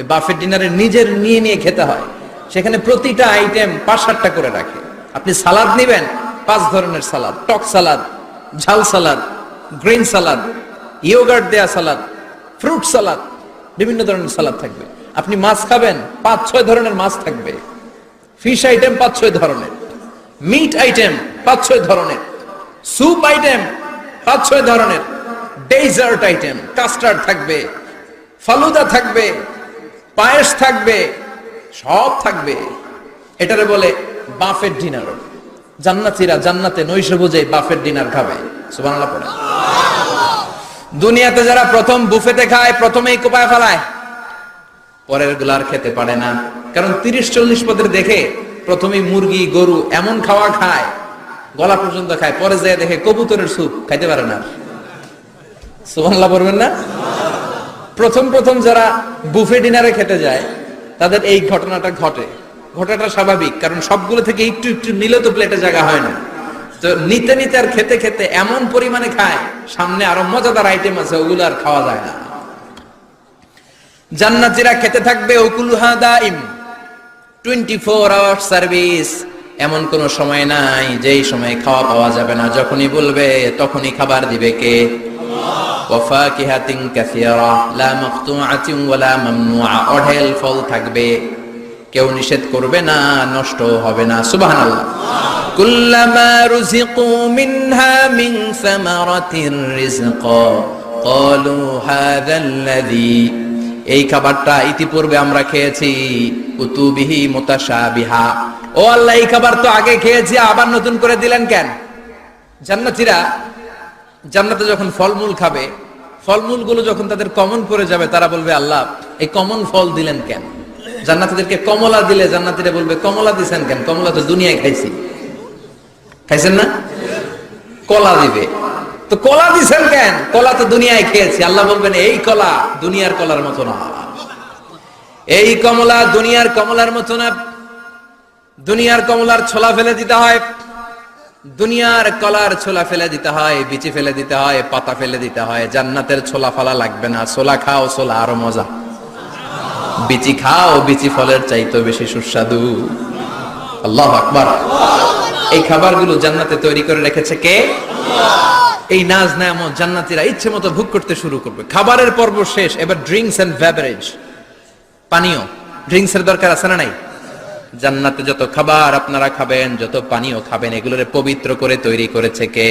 এই বাফেট ডিনারে নিজের নিয়ে নিয়ে খেতে হয়। সেখানে প্রতিটা আইটেম 5-7টা করে রাখে। আপনি সালাদ নেবেন, 5 ধরনের সালাদ, টক সালাদ, ঝাল সালাদ, গ্রিন সালাদ, ইয়োগার্ট দেয়া সালাদ, ফ্রুট সালাদ, বিভিন্ন ধরনের সালাদ থাকবে। আপনি মাছ খাবেন, 5-6 ধরনের মাছ থাকবে। ফিশ আইটেম 5-6 ধরনের, মিট আইটেম 5-6 ধরনের, স্যুপ আইটেম 5-6 ধরনের, ডেজার্ট আইটেম, কাস্টার্ড থাকবে, ফালুদা থাকবে, পায়েস থাকবে, সব থাকবে। এটারে বলে বাফেট ডিনার। জান্নাতীরা জান্নাতে নৈশভোজে বাফেট ডিনার খাবে। সুবহানাল্লাহ পড়ে। দুনিয়াতে যারা প্রথম বুফেতে খায়, প্রথমেই কোপায় ফেলায়, পরের গুলার খেতে পারে না। কারণ 30-40 পদের দেখে প্রথমেই মুরগি গরু এমন খাওয়া খায়, গলা পর্যন্ত খায়, পরে যায় দেখে কবুতরের স্যুপ খাইতে পারে না। সুবহানাল্লাহ পড়বেন না? প্রথম প্রথম যারা বুফে ডিনারে খেতে যায় তাদের এই ঘটনাটা ঘটে। ঘটাটা স্বাভাবিক, কারণ সবগুলো থেকে একটু একটু নিলে তো প্লেটে জায়গা হয় না। তো নিতে নিতে আর খেতে খেতে এমন পরিমাণে খায়, সামনে আরো মজাদার আইটেম আছে, ওগুলো আর খাওয়া যায় না। জান্নাতীরা খেতে থাকবে উকুলুহা দাইম, 24 আওয়ার সার্ভিস। এমন কোন সময় নাই যেই সময় খাওয়া পাওয়া যাবে না। যখনই বলবে তখনই খাবার দিবে কে? আল্লাহ। ওয়া ফাকিহাতিন কাসীরা লা মাকতুআতিন ওয়া লা মামনুআ, অঢেল ফল থাকবে, কেউ নিষেধ করবে না, নষ্ট হবে না। সুবহানাল্লাহ। কুল্লামা রুজিকু মিনহা মিন সামারাতির রিজকা ক্বালু হাযাল্লাযী, এই খাবারটা ইতিপূর্বে আমরা খেয়েছি, কুতুবিহি মুতাশাবিহা, ও আল্লাহ এই খাবার তো আগে খেয়েছি, আবার নতুন করে দিলেন কেন? জান্নাতীরা জান্নাতে যখন ফলমূল খাবে, ফলমূলগুলো যখন তাদের কমন পড়ে যাবে, তারা বলবে আল্লাহ এই কমন ফল দিলেন কেন? জান্নাতীদেরকে কমলা দিলে জান্নাতীরা বলবে কমলা দিছেন কেন? কমলা তো দুনিয়ায় খাইছি। খাইছেন না? কলা দিবে, তো কলা দিছেন কেন? কলা তো দুনিয়ায় খেয়েছি। আল্লাহ বলবেন এই কলা দুনিয়ার কলার মতো না, এই কমলা দুনিয়ার কমলার মতো না। দুনিয়ার কমলার ছোলা ফেলে দিতে হয়, দুনিয়ার কলার ছোলা ফেলে দিতে হয়, বিচি ফেলে দিতে হয়, পাতা ফেলে দিতে হয়। জান্নাতের ছোলা ফালা লাগবে না, ছোলা খাও, ছোলা আরো মজা। বিচি খাও, বিচি ফলের চাইতে বেশি সুস্বাদু। আল্লাহু আকবার। এই খাবারগুলো জান্নাতে তৈরি করে রেখেছে কে? এই নাজ নেয়ামত জান্নাতীরা ইচ্ছে মতো ভোগ করতে শুরু করবে। খাবারের পর্ব শেষ, এবার ড্রিঙ্কস এন্ড বেভারেজ, পানীয়। ড্রিঙ্কস এর দরকার আছে না নাই? জান্নাতে যত খাবার আপনারা খাবেন, যত পানীয় খাবেন, এগুলোরে পবিত্র করে তৈরি করেছে কে?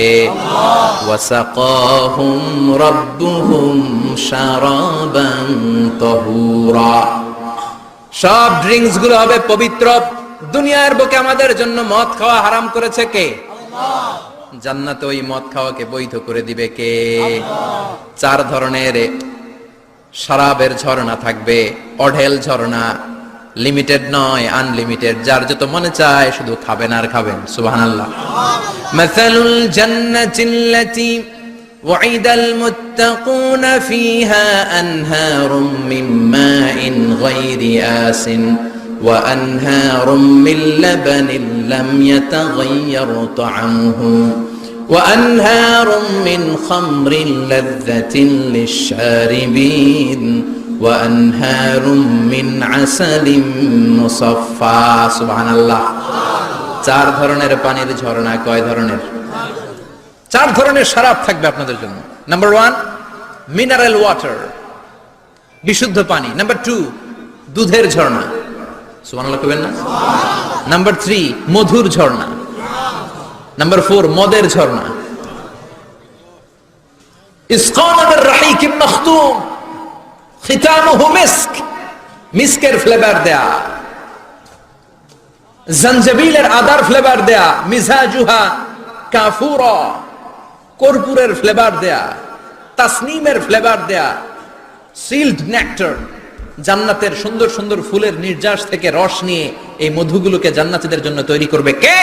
ওয়াসাকাহুম রাব্বুহুম শারাবান তাহুরা। সব ড্রিঙ্কস গুলো হবে পবিত্র। দুনিয়ার বুকে আমাদের জন্য মদ খাওয়া হারাম করেছে কে? আল্লাহ। জান্নাতে ওই মদ খাওয়াকে বৈধ করে দিবে কে? আল্লাহ। 4 ধরনের শরাবের ঝর্ণা থাকবে, অঢেল ঝর্ণা, লিমিটেড নয়, আনলিমিটেড। যার যত মনে চায় শুধু খাবেন আর খাবেন। সুবহানাল্লাহ। মাসালুল জান্নাতিল্লাতী ওয়াইদাল মুত্তাকুনা ফিহা আনহারুম মিন মাইন গায়রি আসিন ওয়া আনহারুম মিন লাবানিন লাম ইয়াতাগায়্যার তা'আমুহু ওয়া আনহারুম মিন খামরিন লাযযাতিন লিশ-শারিবিন وأنهار من عسل مصفى সুবহানাল্লাহ। 4 ধরনের পানির ঝর্ণা। কয় ধরনের? 4 ধরনের শরাব থাকবে আপনাদের জন্য। নাম্বার 1 মিনারেল ওয়াটার, বিশুদ্ধ পানি। নাম্বার 2 দুধের ঝর্ণা। সুবহানাল্লাহ কইবেন না? নাম্বার 3 মধুর ঝর্ণা। নাম্বার 4 মদের ঝর্ণা। ইসকানা বির রাহিকিম মাখতুম খিতামুহু মিস্ক, মিস্কের ফ্লেভার দেয়া, জঞ্জবিলের আদার ফ্লেভার দেয়া, মিজাজুহা কাফুরা, কর্পূরের ফ্লেভার দেয়া, তাসনিমের ফ্লেভার দেয়া, সিল্ড নেক্টার। জান্নাতের সুন্দর সুন্দর ফুলের নির্যাস থেকে রস নিয়ে এই মধুগুলোকে জান্নাতীদের জন্য তৈরি করবে কে?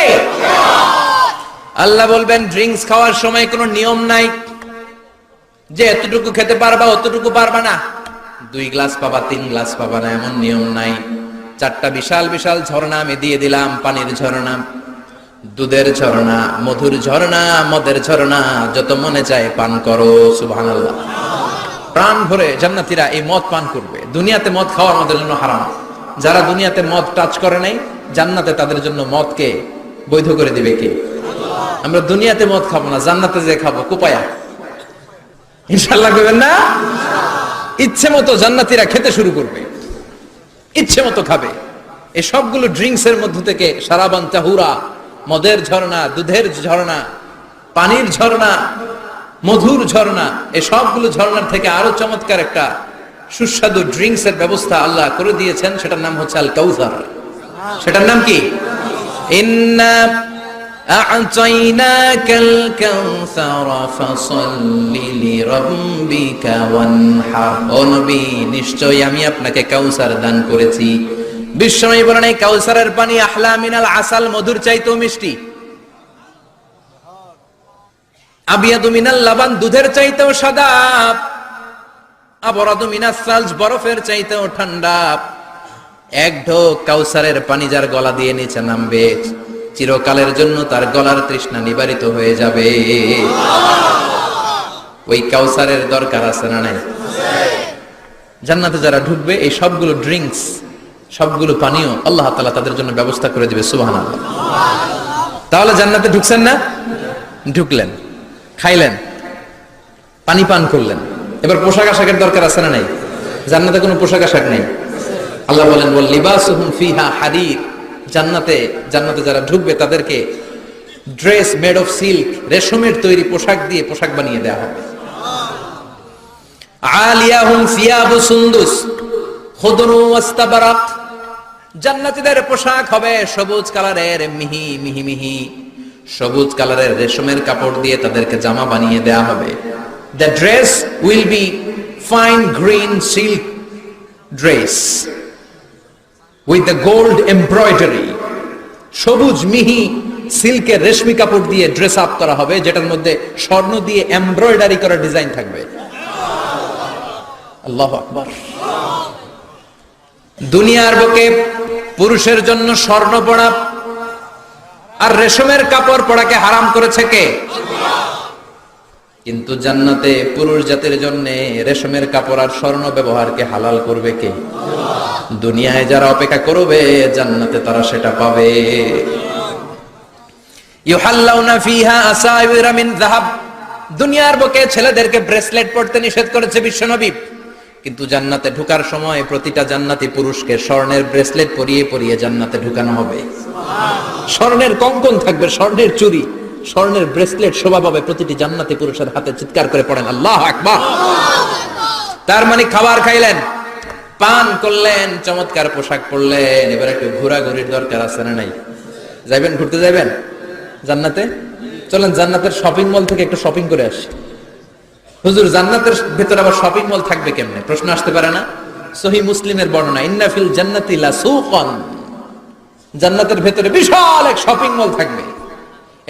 আল্লাহ বলবেন ড্রিঙ্কস খাওয়ার সময় কোনো নিয়ম নাই যে এতটুকু খেতে পারবা অতটুকু পারবা না, 2 গ্লাস পাবা 3 গ্লাস পাবা না, এমন নিয়ম নাই। 4টা বিশাল বিশাল ঝর্ণা আমি দিয়ে দিলাম। পানির ঝর্ণা, দুধের ঝর্ণা, মধুর ঝর্ণা, মদের ঝর্ণা, যত মনে চায় পান করো। সুবহানাল্লাহ। প্রাণ ভরে জান্নাতীরা এই মদ পান করবে। দুনিয়াতে মদ খাওয়া আমাদের জন্য হারাম। যারা দুনিয়াতে মদ টাচ করে নাই, জান্নাতে তাদের জন্য মদকে বৈধ করে দিবে কে? আমরা দুনিয়াতে মদ খাবো না, জান্নাতে যে খাবো কোপায়া। ইনশাআল্লাহ কইবেন না? ইচ্ছে মতো জান্নাতীরা খেতে শুরু করবে, ইচ্ছে মতো খাবে। এই সবগুলো ড্রিঙ্কস এর মধ্য থেকে শারাবান তাহুরা, মদের ঝর্ণা, দুধের ঝর্ণা, পানির ঝর্ণা, মধুর ঝর্ণা, এই সবগুলো ঝর্ণার থেকে আরো চমৎকার একটা সুস্বাদু ড্রিঙ্কস এর ব্যবস্থা আল্লাহ করে দিয়েছেন। সেটার নাম হচ্ছে আল কাউসার। সেটার নাম কি? ইন্না আ'তাইনাকাল কাউসার ফাসাল্লি লিরাব্বিকা ওয়ানহার। ও নবী, নিশ্চয়ই আমি আপনাকে কাউসার দান করেছি। বিশ্বনবী বলেন এই কাউসারের পানি আহলা মিনাল আসাল, মধুর চাইতেও মিষ্টি। আবিয়াদু মিনাল লাবান, দুধের চাইতেও সাদা। আবরাদু মিনাস সালজ, বরফের চাইতেও ঠান্ডা। এক ঢোক কাউসারের পানি যার গলা দিয়ে নিচে নামবে, চিরকালের জন্য তার গলার তৃষ্ণা নিবারিত হয়ে যাবে। ওই কাউসারের দরকার আছে না নাই? জান্নাতে যারা ঢুকবে এই সবগুলো ড্রিঙ্কস, সবগুলো পানীয় আল্লাহ তাআলা তাদের জন্য ব্যবস্থা করে দিবে। সুবহানাল্লাহ। তাহলে জান্নাতে ঢুকছেন না? ঢুকলেন, খাইলেন, পানি পান করলেন, এবার পোশাক আশাকের দরকার আছে না নাই? জান্নাতে কোনো পোশাক আশাক নেই। আল্লাহ বলেন ওয়াল লিবাসুহুম ফিহা হারির। জান্নাতে যারা ঢুকবে তাদেরকে ড্রেস মেড অফ সিল্ক, রেশমের তৈরি পোশাক দিয়ে পোশাক বানিয়ে দেওয়া হবে। আলিয়াহুম সিয়াবু সুন্দুস খুদরু ওয়াস্তাবারাক, জান্নাতীদের পোশাক হবে সবুজ কালারের, মিহি মিহি মিহি সবুজ কালারের রেশমের কাপড় দিয়ে তাদেরকে জামা বানিয়ে দেওয়া হবে। The dress will be fine green silk dress with the gold embroidery, সবুজ মিহি সিল্কের রেশমি কাপড় দিয়ে ড্রেস আপ করা হবে, যেটার মধ্যে স্বর্ণ দিয়ে এমব্রয়ডারি করা ডিজাইন থাকবে। আল্লাহু আকবার। দুনিয়ার বুকে পুরুষের জন্য স্বর্ণ পরা আর রেশমের কাপড় পরাকে হারাম করেছে কে? কিন্তু জান্নাতে পুরুষ জাতির জন্য রেশমের কাপড় আর স্বর্ণ ব্যবহারকে হালাল করবে কে? দুনিয়ায় যারা অপেক্ষা করবে জান্নাতে তারা সেটা পাবে। ইউহাল্লাউনা ফিহা আসাইরা মিন যাহাব, দুনিয়ার বুকে ছেলেদেরকে ব্রেসলেট পরতে নিষেধ করেছে বিশ্বনবী, কিন্তু জান্নাতে ঢোকার সময় প্রতিটা জান্নাতি পুরুষকে স্বর্ণের ব্রেসলেট পরিয়ে পরিয়ে জান্নাতে ঢুকানো হবে। স্বর্ণের কঙ্কন থাকবে, স্বর্ণের চুড়ি, স্বর্ণের ব্রেসলেট শোভা পাবে প্রতিটি জান্নাতি পুরুষের হাতে। চিৎকার করে পড়েন আল্লাহু আকবার। তার মানে খাবার খাইলেন, পান করলেন, চমৎকার পোশাক পরলেন, এবার একটু ঘোরাঘুরির দরকার আছে না নাই? যাইবেন, ঘুরতে যাইবেন জান্নাতে? চলেন জান্নাতের শপিং মল থেকে একটু শপিং করে আসি। হুজুর জান্নাতের ভেতরে আবার শপিং মল থাকবে কেমনে? প্রশ্ন আসতে পারে না? সহিহ মুসলিমের বর্ণনা, ইন্না ফিল জান্নাতি লা সুকান, জান্নাতের ভেতরে বিশাল এক শপিং মল থাকবে।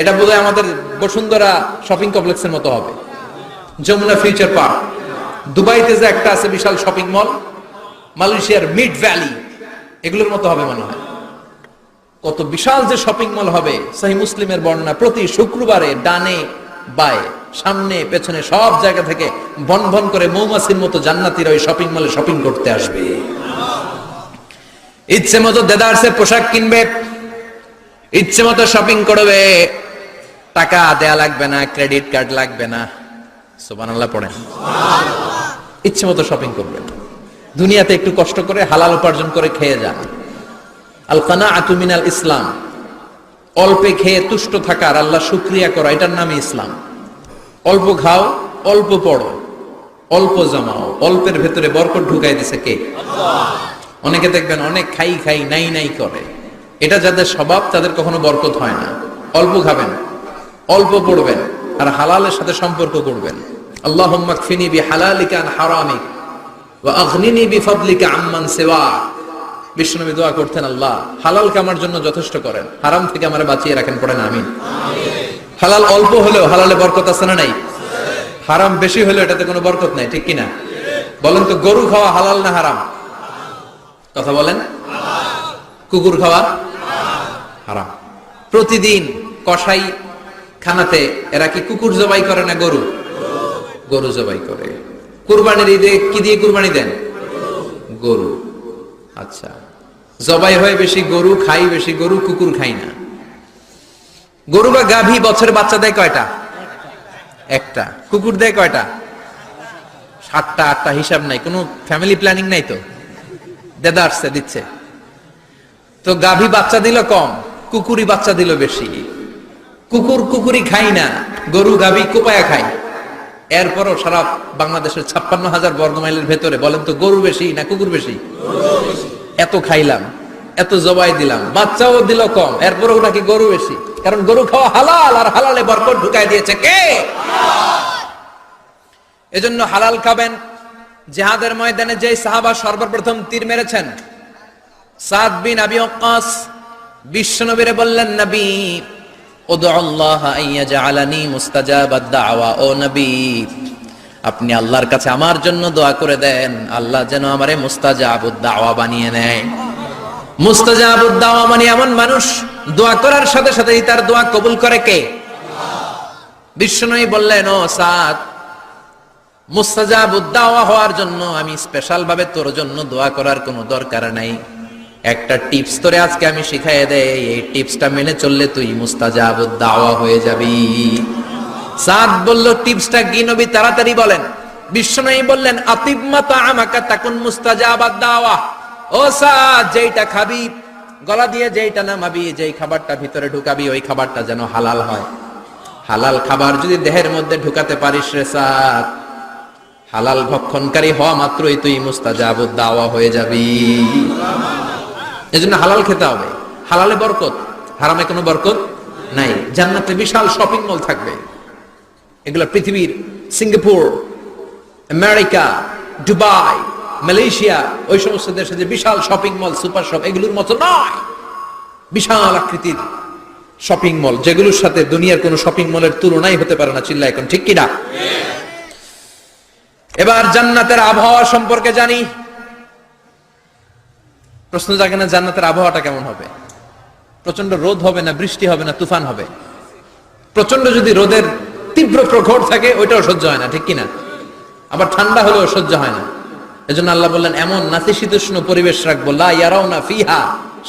এটা বোধহয় আমাদের বসুন্ধরা শপিং কমপ্লেক্সের মতো হবে, যমুনা ফিউচার পার্ক। দুবাইতে যে একটা আছে বিশাল শপিং মল, মালয়েশিয়ার মিড ভ্যালি, এগুলোর মতো হবে মনে হয়। কত বিশাল যে শপিং মল হবে। সহিহ মুসলিমের বর্ণনা, প্রতি শুক্রবারে ডানে বায়ে সামনে পেছনে সব জায়গা থেকে ভন ভন করে মৌমাছির মতো জান্নাতীরা ওই শপিং মলে শপিং করতে আসবে। ইচ্ছে মতো দেদারসের পোশাক কিনবে, ইচ্ছে মতো শপিং করবে, টাকা দেয়া লাগবে না, ক্রেডিট কার্ড লাগবে না। সুবহানাল্লাহ পড়েন। ইচ্ছে মতো শপিং করবে। দুনিয়াতে একটু কষ্ট করে হালাল উপার্জন করে খেয়ে যান। আল কানাআতু মিনাল ইসলাম, অল্পে খেয়ে তুষ্ট থাকা আর আল্লাহ শুকরিয়া করা, এটার নামই ইসলাম। অল্প খাও, অল্প পড়ো, অল্প জমাও, অল্পের ভেতরে বরকত ঢুকাই দিছে কে? আল্লাহ। অনেকে দেখবেন অনেক খাই খাই নাই নাই করে, এটা যাদের স্বভাব তাদের কখনো বরকত হয় না। অল্প খাবেন, অল্প পড়বেন আর হালালের সাথে সম্পর্ক করবেন। আল্লাহুম্মা কফিনি বিহালালিকা আন হারামিক ওয়া আগনিনি বিফাদলিকা আম্মান সিওয়া। বিশ্বনবী দোয়া করতেন, আল্লাহ হালালকে আমার জন্য যথেষ্ট করেন, হারাম থেকে আমারে বাঁচিয়ে রাখেন। পড়েন আমিন। হালাল অল্প হলেও হালালে বরকত আছে না নাই? হারাম বেশি হলেও এটাতে কোনো বরকত নাই, ঠিক কিনা? বলেন তো, গরু খাওয়া হালাল না হারাম? কথা বলেন। কুকুর খাওয়া হারাম। প্রতিদিন কসাই খানাতে এরা কি কুকুর জবাই করে না গরু? গরু জবাই করে। কুরবানির ঈদে কি দিয়ে কুরবানি দেন? গরু। আচ্ছা, জবাই হয় বেশি গরু, খাই বেশি গরু, কুকুর খাই না। গরু বা গাভী বছরে বাচ্চা দেয় কয়টা? একটা। কুকুর দেয় কয়টা? 7টা 8টা, হিসাব নাই, কোনো ফ্যামিলি প্ল্যানিং নাই তো, দেদারসে দিচ্ছে। তো গাভী বাচ্চা দিল কম, কুকুরি বাচ্চা দিল বেশি। কুকুরি খাই না, গরু গাভী কোপায়া খাই। এরপরও সারা বাংলাদেশের 56,000 বর্গমাইলের ভেতরে বলেন তো, গরু বেশি না কুকুর বেশি? এত খাইলাম, এত জবাই দিলাম, বাচ্চাও দিল কম, এরপরও নাকি গরু বেশি। কারণ গরু খাওয়া হালাল, আর হালালে বরকত ঢুকাই দিয়েছে কে? এজন্য হালাল খাবেন। জিহাদের ময়দানে যে সাহাবা সর্বপ্রথম তীর মেরেছেন, সাদ বিন আবি ওয়াক্কাস, বিশ্বনবীরে বললেন, নবী উদউল্লাহ আইয়াজআলানি মুস্তাজাবাদ দাওয়া। ও নবী, আপনি আল্লাহর কাছে আমার জন্য দোয়া করে দেন, আল্লাহ যেন আমারে মুস্তাজাবুদ দাওয়া বানিয়ে নেয়। মুস্তাজাবুদ দাওয়া মানে এমন মানুষ, দোয়া করার সাথে সাথেই তার দোয়া কবুল করে কে? আল্লাহ। বিশ্বনবী বললেন, ও সাদ, মুস্তাজাবুদ দাওয়া হওয়ার জন্য আমি স্পেশাল ভাবে তোর জন্য দোয়া করার কোনো দরকার নাই। একটা টিপস তোরে আজকে আমি শিখাইয়ে দেই, এই টিপসটা মেনে চললে তুই মুস্তাজাবুদ দাওয়া হয়ে যাবি। সাদ বলল, টিপসটা কি নবী? তাড়াতাড়ি বলেন। বিশ্বনবী বললেন, আতিব মা তাআমাকা তাকুন মুস্তাজাবাদ দাওয়া। ও সাদ, যেটা খাবি গলা দিয়ে যেইটা নামাবি, যেই খাবারটা ভিতরে ঢুকাবি, ওই খাবারটা যেন হালাল হয়। হালাল খাবার যদি দেহের মধ্যে ঢুকাতে পারিস রে স্যার, হালাল ভক্ষণকারী হওয়া মাত্রই তুই মুস্তাজাবুদ দাওয়া হয়ে যাবি। এজন্য হালাল খেতে হবে। হালালে বরকত, হারামে কোনো বরকত নাই। জান্নাতে বিশাল শপিং মল থাকবে, এগুলো পৃথিবীর সিঙ্গাপুর, আমেরিকা, দুবাই, মালয়েশিয়া, ওই সমস্ত দেশে যে বিশাল শপিং মল, সুপার শপ, এগুলোর মতো নয়। বিশাল আকৃতির শপিং মল, যেগুলোর সাথে দুনিয়ার কোন শপিং মলের তুলনাই হতে পারে না। চিল্লা এখন ঠিক কিনা? এবার জান্নাতের আবহাওয়া সম্পর্কে জানি। প্রশ্ন জাগে না, জান্নাতের আবহাওয়াটা কেমন হবে? প্রচন্ড রোদ হবে না, বৃষ্টি হবে না, তুফান হবে? প্রচন্ড যদি রোদের তীব্র প্রখর থাকে, ওইটাও সহ্য হয় না, ঠিক কিনা? আবার ঠান্ডা হলেও সহ্য হয় না। এজন্য আল্লাহ বললেন এমন নাতিশীতোষ্ণ পরিবেশ রাখবো, লা ইয়ারাউনা ফিহা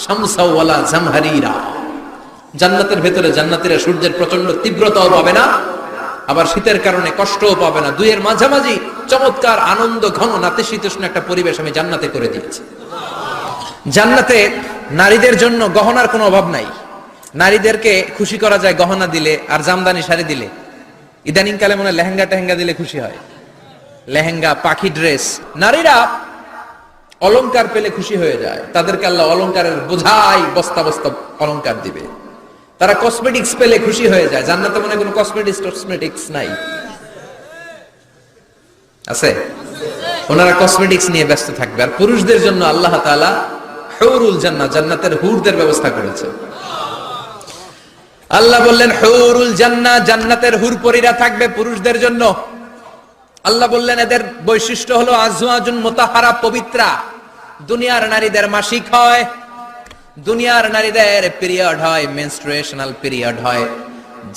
শামসা ওয়ালা জামহারিরা। জান্নাতের ভেতরে জান্নাতীরা সূর্যের প্রচন্ড তীব্রতাও পাবে না, আবার শীতের কারণে কষ্টও পাবে না। দুইয়ের মাঝামাঝি চমৎকার আনন্দ ঘন নাতিশীতোষ্ণ একটা পরিবেশ আমি জান্নাতে করে দিয়েছি। জান্নাতে নারীদের জন্য গহনার কোনো অভাব নাই। নারীদেরকে খুশি করা যায় গহনা দিলে আর জামদানি শাড়ি দিলে। ইদানিং কালে মনে লেহেঙ্গা টেহেঙ্গা দিলে খুশি হয়, লেহেঙ্গা, পাখি ড্রেস। নারীরা অলংকার পেলে খুশি হয়ে যায়, তাদেরকে আল্লাহ অলংকারের বোঝাই বস্তা বস্তা অলংকার দিবে। তারা কসমেটিক্স পেলে খুশি হয়ে যায়। জান্নাতে মনে কোনো কসমেটিক্স নাই, আছে? ওনারা কসমেটিক্স নিয়ে ব্যস্ত থাকবে। আর পুরুষদের জন্য আল্লাহ তাআলা হুরুল জান্নাহ, জান্নাতের হুরদের ব্যবস্থা করেছে। আল্লাহ বললেন হুরুল জান্নাহ, জান্নাতের হুর পরীরা থাকবে পুরুষদের জন্য। আল্লাহ বললেন এদের বৈশিষ্ট্য হলো আজওয়াজুন মুতাহহারা, পবিত্রা। দুনিয়ার নারীদের মাসিক হয়, দুনিয়ার নারীদের পিরিয়ড হয়, মেনস্ট্রুয়েশনাল পিরিয়ড হয়।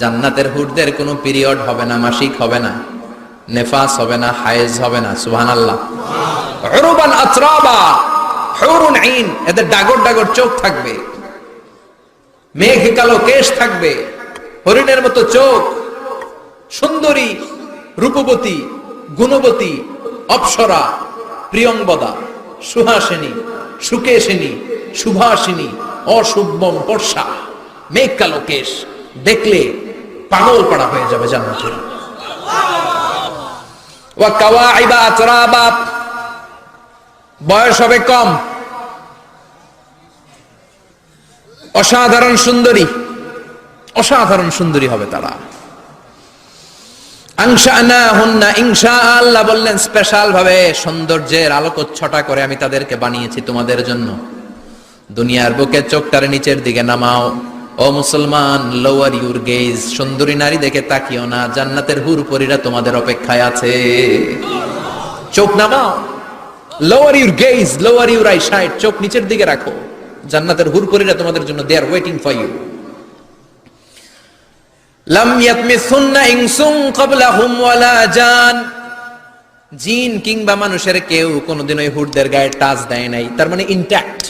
জান্নাতের হুরদের কোনো পিরিয়ড হবে না, মাসিক হবে না, নেফাস হবে না, হায়েজ হবে না। সুবহানাল্লাহ। উরুবান আতরাবা, হুরুন আইন, এদের ডাগর ডাগর চোখ থাকবে, মেঘ কালো কেশ থাকবে, হরিণের মতো চোখ, সুন্দরী, রূপবতী, গুণবতী, অপ্সরা, প্রিয়ংবদা, সুহাসিনী, সুকেশিনী, সুভাষিনী, অশুভম বর্ষা, মেঘ কালো কেশ, দেখলে পাগল পাড়া হয়ে যাবে জান্নাতে। ওয়া কাওয়াইবা আতরাবা, বয়স হবে কম, অসাধারণ সুন্দরী, অসাধারণ সুন্দরী হবে তারা। আনশানাহুন্না ইনশা, আল্লাহ বললেন স্পেশাল ভাবে সৌন্দর্যের আলোকচ্ছটা করে আমি তাদেরকে বানিয়েছি তোমাদের জন্য। দুনিয়ার বুকে চোখটারে নিচের দিকে নামাও ও মুসলমান, লোয়ার ইউর গেজ। সুন্দরী নারী দেখে তাকিও না, জান্নাতের হুর পরীরা তোমাদের অপেক্ষায় আছে। চোখ নামাও, lower your gauge, lower your I side, চোখ নিচের দিকে রাখো। জান্নাতের হুর পরীরা তোমাদের জন্য দে আর ওয়েটিং ফর ইউ। লাম ইয়াতমিসুন্না ইনসুন ক্বাবলাহুম ওয়ালা জান, জিন কিংবা মানুষের কেউ কোনোদিন ওই হুরদের গায়ে টাচ দেয় নাই। তার মানে ইনট্যাক্ট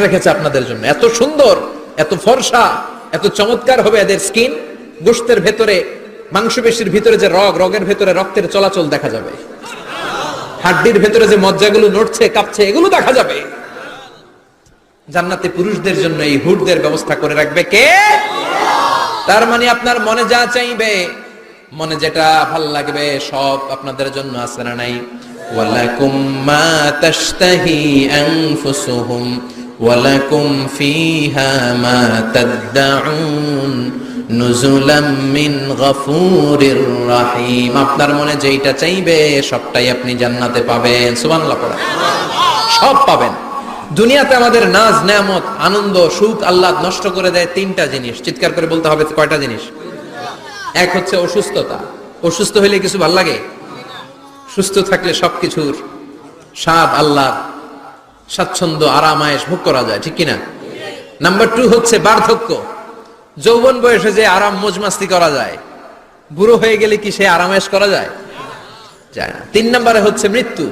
রেখেছে আপনাদের জন্য। এত সুন্দর, এত ফর্সা, এত চমৎকার হবে এদের স্কিন। গোশতের ভেতরে, মাংসপেশির ভিতরে যে রগের ভেতরে রক্তের চলাচল দেখা যাবে, হাড্ডির ভেতরে যে মজ্জাগুলো নড়ছে কাঁপছে, এগুলো দেখা যাবে। জান্নাতে পুরুষদের জন্য এই হুরদের ব্যবস্থা করে রাখবে কে? তার মানে আপনার মনে যা চাইবে, মনে যেটা ভাল লাগবে, সব আপনাদের জন্য আছে না নাই? ওয়ালাকুম মা তাশতাহি আনফুসুহুম ওয়ালাকুম ফিহা মা তাদউন নুজুলাম মিন গফুরির রহিম। আপনার মনে যেটা চাইবে সবটাই আপনি জান্নাতে পাবেন। সুবহানাল্লাহ পড়া, সব পাবেন। দুনিয়াতে আমাদের নাজ নেয়ামত, আনন্দ, সুখ আল্লাহ নষ্ট করে দেয় তিনটা জিনিস। চিৎকার করে বলতে হবে কয়টা জিনিস? এক হচ্ছে অসুস্থতা। অসুস্থ হইলে কিছু ভাল লাগে? সুস্থ থাকলে সবকিছুর স্বাদ, আল্লাহ স্বাচ্ছন্দ্য, আরাম আয়েশ ভোগ করা যায়, ঠিক কিনা? নাম্বার 2 হচ্ছে বার্ধক্য। যৌবন বয়সে যে আরাম মজমাস্তি করা যায়, বুড়ো হয়ে গেলে কি সে আরাম আয়েশ করা যায়? যায় না। 3 নম্বরে হচ্ছে মৃত্যু।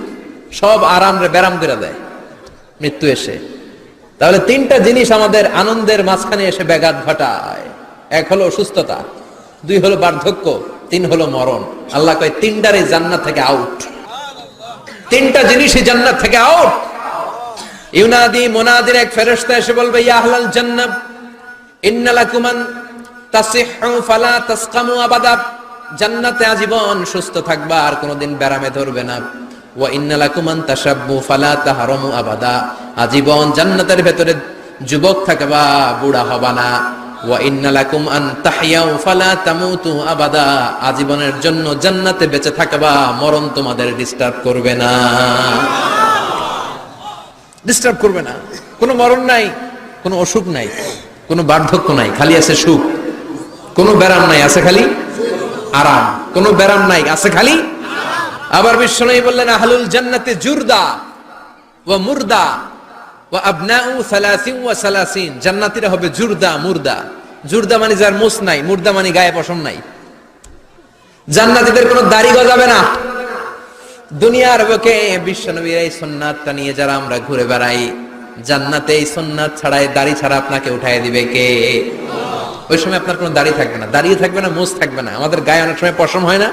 সব আরাম রে ব্যারাম করে দেয় মৃত্যু এসে। তাহলে 3টা জিনিস আমাদের আনন্দের মাঝখানে এসে ব্যাঘাত ঘটায়। 1 হলো অসুস্থতা, 2 হলো বার্ধক্য, 3 হলো মরণ। আল্লাহ কয় 3টারই জান্নাত থেকে আউট। 3টা জিনিসই জান্নাত থেকে আউট। ইউনাদি মুনাদির এক ফেরেশতা এসে বলবে, ইয়া আহলাল জান্নাহ ইন্না লাকুম আন তাসিহু ফালা তাসকামু আবাদা, জান্নাতে আজীবন সুস্থ থাকবা, আর কোনোদিন ব্যারামে ধরবে না। ওয়া ইন্না লাকুম আন তাশাব্বু ফালা তাহরামু আবাদা, আজীবন জান্নাতের ভেতরে যুবক থাকবা, বুড়া হবা না। ওয়া ইন্না লাকুম আন তাহইয়াউ ফালা তামুতু আবাদা, আজীবনের জন্য জান্নাতে বেঁচে থাকবা, মরণ তোমাদের ডিস্টার্ব করবে না, ডিস্টার্ব করবে না। কোনো মরণ নাই, কোনো অসুখ নাই, কোনো বার্ধক্য নাই, খালি আছে সুখ। কোনো ব্যারাম নাই, আছে খালি আরাম। কোনো ব্যারাম নাই, আছে খালি। আবার বিশ্বনবী বললেন, আহলুল জান্নাতে জুরদা ওয়া মুরদা ওয়া আবনাউ 30 ওয়া 30, জান্নাতীরা হবে জুরদা মুরদা। জুরদা মানে যার মুছ নাই, মুরদা মানে গায়ে পশম নাই। জান্নাতীদের কোনো দাড়ি গজাবে না। দুনিয়ার বুকে বিশ্বনবীর এই সুন্নাতটা নিয়ে যারা আমরা ঘুরে বেড়াই, জান্নাতে এই সুন্নাত ছাড়াই দাড়ি ছাড়া আপনাকে উঠায় দিবে কে? ওই সময় আপনার কোনো দাড়ি থাকবে না, দাড়িয়ে থাকবে না, মুছ থাকবে না। আমাদের গায়ে অনেক সময় পশম হয় না,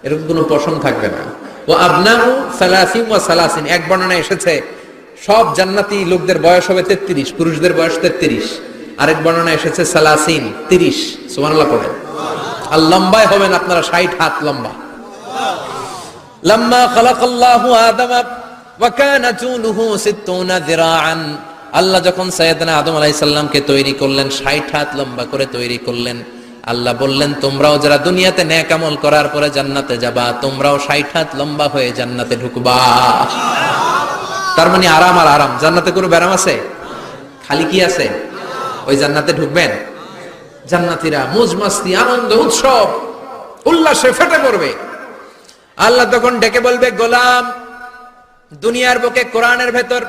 এরকম কোনো পশম থাকবে না। ও আবনাউ 30 ওয়া 30, এক বর্ণনায় এসেছে সব জান্নাতি লোকদের বয়স হবে 33, পুরুষদের বয়স 33। আরেক বর্ণনায় এসেছে 30, সুবহানাল্লাহ পড়েন। আর লম্বায় হবেন আপনারা 60 হাত লম্বা। লাম্মা খালাকাল্লাহু আদামা ওয়া কানা তুলুহু 60 যিরাআন, আল্লাহ যখন সাইয়েদনা আদম আলাইহিস সালামকে তৈরি করলেন, 60 হাত লম্বা করে তৈরি করলেন। আল্লাহ বললেন, তোমরাও যারা দুনিয়াতে নেক আমল করার পরে জান্নাতে যাবা, তোমরাও 60 হাত লম্বা হয়ে জান্নাতে ঢুকবা। তার মানে আরাম আর আরাম। জান্নাতে কোনো ব্যারাম আছে? খালি কি আছে? ওই জান্নাতে ঢুকবেন, জান্নাতীরা মौज মাস্তি, আনন্দ, উৎসব, উল্লাসে ফেটে পড়বে। আল্লাহ তখন ডেকে বলবে, গোলাম, দুনিয়ার বুকে কোরআনের ভেতর,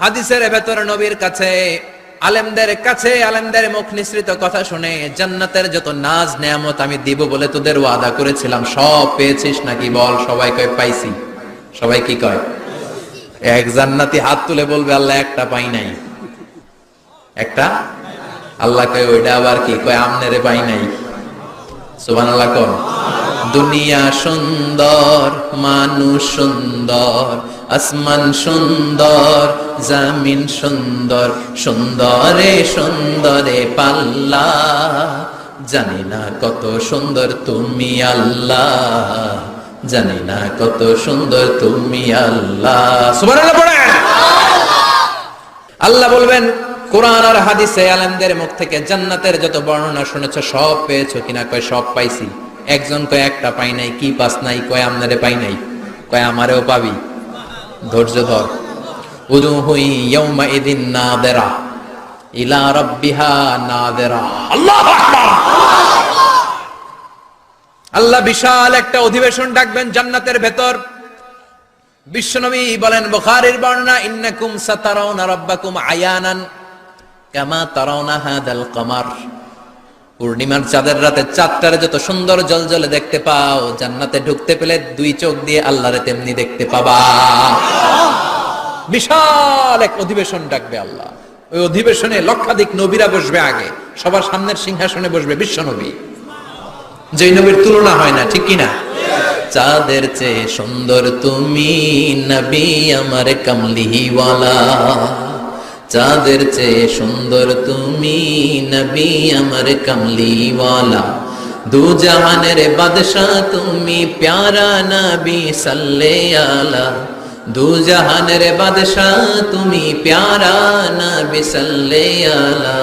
হাদিসের ভেতর, নবীর কাছে, আলেমদের কাছে, আলেমদের মুখ নিঃসৃত কথা শুনে জান্নাতের যত নাজ নেয়ামত আমি দিব বলে তোদের ওয়াদা করেছিলাম, সব পেয়েছিস নাকি বল? সবাই কয় পাইছি। সবাই কি কয়? এক জান্নাতি হাত তুলে বলবে, আল্লাহ একটা পাই নাই। একটা? আল্লাহ কয় ওইটা আবার কি? কয় আমনেরে পাই নাই। সুবহানাল্লাহ কোন? দুনিয়া সুন্দর, মানুষ সুন্দর, আসমান সুন্দর, জমিন সুন্দর, সুন্দরে সুন্দরে পাল্লা, জানি না কত সুন্দর তুমি আল্লাহ, জানি না কত সুন্দর তুমি আল্লাহ। সুবহানাল্লাহ পড়েন। আল্লাহ বলবেন, কোরআন আর হাদিসে আলেমদের মুখ থেকে জান্নাতের যত বর্ণনা শুনেছো সব পেয়েছো কিনা? কয় সব পাইছি। একজন কয় একটা পাই নাই। কি পাস নাই? কয় আমনারে পাই নাই। কয় আমারেও পাবি, ধৈর্য ধর। উজুহুই ইয়াউমা ইদিন নাদিরা ইলা রাব্বিহা নাদিরা। আল্লাহু আকবার। আল্লাহ বিশাল একটা অধিবেশন ডাকবেন জান্নাতের ভেতর। বিশ্বনবী বলেন, বুখারীর বর্ণনা, ইন্নাকুম সাতারাউনা রাব্বাকুম আয়ানান কামা তারাউনা হাদাল কমার। পূর্ণিমার চাঁদের রাতে চাঁদটারে যত সুন্দর জলজলে দেখতে পাও, জান্নাতে ঢুকতে পেলে দুই চোখ দিয়ে আল্লাহরে তেমনি দেখতে পাবা। বিশাল এক অধিবেশন ডাকবে আল্লাহ। ওই অধিবেশনে লক্ষাধিক নবীরা বসবে। আগে সবার সামনের সিংহাসনে বসবে বিশ্বনবী, যেই নবীর তুলনা হয় না, ঠিক কিনা? চাঁদের চেয়ে সুন্দর তুমি নবী আমার কামলিওয়ালা, চাঁদের চেয়ে সুন্দর তুমি নবী আমার কামলিওয়ালা, দু জাহানের বাদশাহ তুমি প্যারা নবী সাল্লাল্লাহু আলা, দু জাহানের বাদশাহ তুমি প্যারা নবী সাল্লাল্লাহু আলা,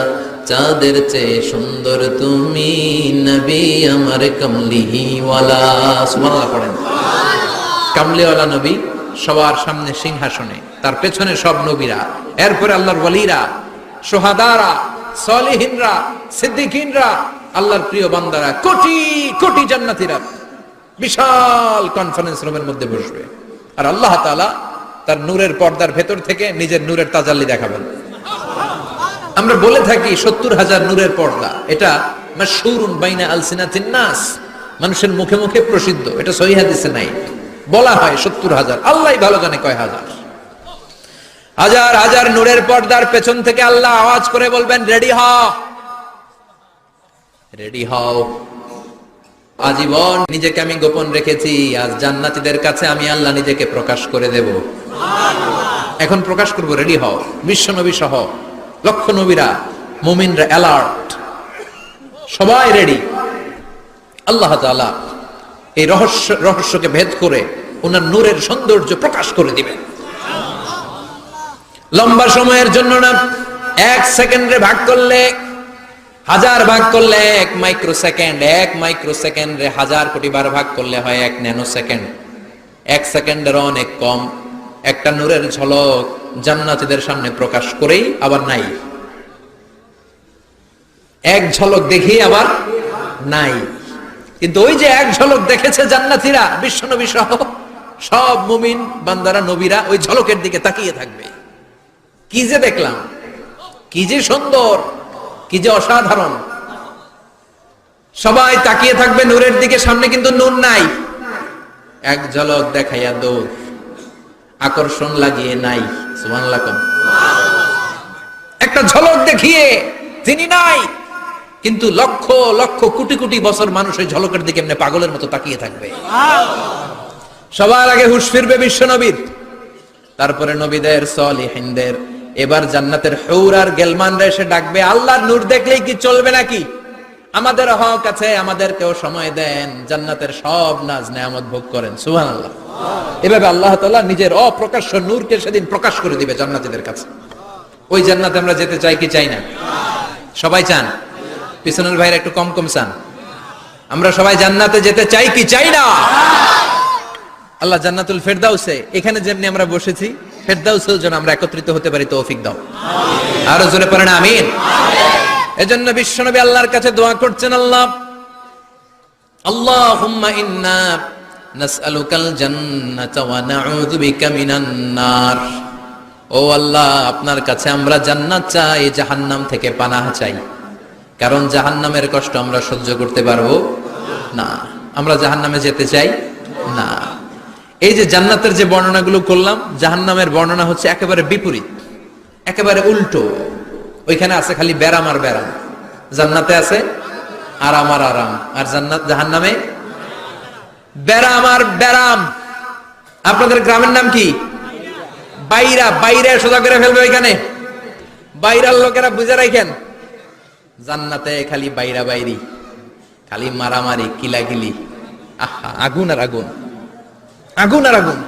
চাঁদের চেয়ে সুন্দর তুমি নবী আমার কামলিওয়ালা। সুবহানাল্লাহ পড়েন। কামলিওয়ালা নবী সবার সামনে সিংহাসনে, তার পেছনে সব নবীরা, এরপরে আল্লাহর ওয়ালিরা, শুহাদারা, সালেহিনরা, সিদ্দিকিনরা, আল্লাহর প্রিয় বান্দারা, কোটি কোটি জান্নাতীরা বিশাল কনফারেন্স রুমের মধ্যে বসবে। আর আল্লাহ তাআলা তার নূরের পর্দার ভেতর থেকে নিজের নূরের তাজাল্লি দেখাবেন। আমরা বলে থাকি 70,000 নূরের পর্দা, এটা মাশহুরুন বাইনা আলসিনাতিন নাস, মানুষের মুখে মুখে প্রসিদ্ধ। এটা সহিহ হাদিসে নাই, বলা হয় 70,000, আল্লাহই ভালো জানে কয় হাজার। হাজার হাজার নূরের পর্দার পেছন থেকে আল্লাহ আওয়াজ করে বলবেন, রেডি হও, রেডি হও। আজীবন নিজেকে আমি গোপন রেখেছি, আজ জান্নাতীদের কাছে আমি আল্লাহ নিজেকে প্রকাশ করে দেব। এখন প্রকাশ করব, রেডি হও। বিশ্ব নবী সহ লক্ষ নবীরা, মুমিনরা অ্যালার্ট, সবাই রেডি। আল্লাহ তাআলা এই রহস্যকে ভেদ করে ওনার নূরের সৌন্দর্য প্রকাশ করে দিবেন। লম্বা সময়ের জন্য না, 1 সেকেন্ডে ভাগ করলে, 1000 ভাগ করলে 1 মাইক্রোসেকেন্ড, 1 মাইক্রোসেকেন্ডে 1000 কোটি বার ভাগ করলে হয় 1 ন্যানো সেকেন্ড। 1 সেকেন্ডের অনেক কম একটা নূরের ঝলক জান্নাতীদের সামনে প্রকাশ করেই আবার নাই। এক ঝলক দেখি আবার নাই। কিন্তু ওই যে এক ঝলক দেখেছে জান্নাতীরা, বিশ্বনবী সহ সব মুমিন বান্দারা, নবীরা ওই ঝলকের দিকে তাকিয়ে থাকবে। কি যে দেখলাম, কি যে সুন্দর, কি যে অসাধারণ। সবাই তাকিয়ে থাকবে নূরের দিকে, সামনে কিন্তু নূর নাই। এক ঝলক দেখাইয়া দৌড়, আকর্ষণ লাগিয়ে নাই। সুবহানাল্লাহ। একটা ঝলক দেখিয়ে তিনি নাই, কিন্তু লক্ষ লক্ষ কোটি কোটি বছর মানুষ ওই ঝলকের দিকে এমনি পাগলের মতো তাকিয়ে থাকবে। সবার আগে হুঁশ ফিরবে বিশ্ব নবীর, তারপরে নবীদের, সলিহিনদের। এবার জান্নাতের হুর আর গেলমানরা এসে ডাকবে, আল্লাহর নূর দেখলেই কি চলবে নাকি? আমাদের হক আছে, আমাদেরকেও সময় দেন, জান্নাতের সব নাজ নেয়ামত ভোগ করেন। সুবহানাল্লাহ। এভাবে আল্লাহ তাআলা নিজের অপ্রকাশ্য নূরকে সেদিন প্রকাশ করে দিবে জান্নাতীদের কাছে। ওই জান্নাতে আমরা যেতে চাই কি চাই না? সবাই চান? পিছনের ভাইরা একটু কম কম চান। আমরা সবাই জান্নাতে যেতে চাই কি চাই না? আল্লাহ জান্নাতুল ফেরদাউসে, এখানে যেমনি আমরা বসেছি, ফেরদাউসেও যেন আমরা একত্রিত হতে পারি, তৌফিক দাও। আরো জোরে পড়েন আমিন। এজন্য বিশ্বনবী আল্লাহর কাছে দোয়া করছেন, আল্লাহ, আল্লাহুম্মা ইন্না নাসআলুকাল জান্নাতা ওয়া নাউযু বিকা মিনান নার। ও আল্লাহ, আপনার কাছে আমরা জান্নাত চাই, জাহান্নাম থেকে পানাহ চাই। কারণ জাহান্নামের কষ্ট আমরা সহ্য করতে পারবো না। আমরা জাহান্নামে যেতে চাই না। এই যে জান্নাতের যে বর্ণনাগুলো করলাম, জাহান্নামের বর্ণনা হচ্ছে একেবারে বিপরীত, একেবারে উল্টো। ওইখানে আছে খালি ব্যারাম আর ব্যারাম, জান্নাতে আছে আরাম আর আরাম। আর জাহান্নামে ব্যারাম আর ব্যারাম। আপনাদের গ্রামের নাম কি? বাইরা। বাইরে সোজা করে ফেলবে ওইখানে। বাইরার লোকেরা বুঝে রাখেন, জান্নাতে খালি বাইরা বাইরি, খালি মারামারি, কিলাকিলি। আহা, আগুন আর আগুন, আগুন আর আগুন।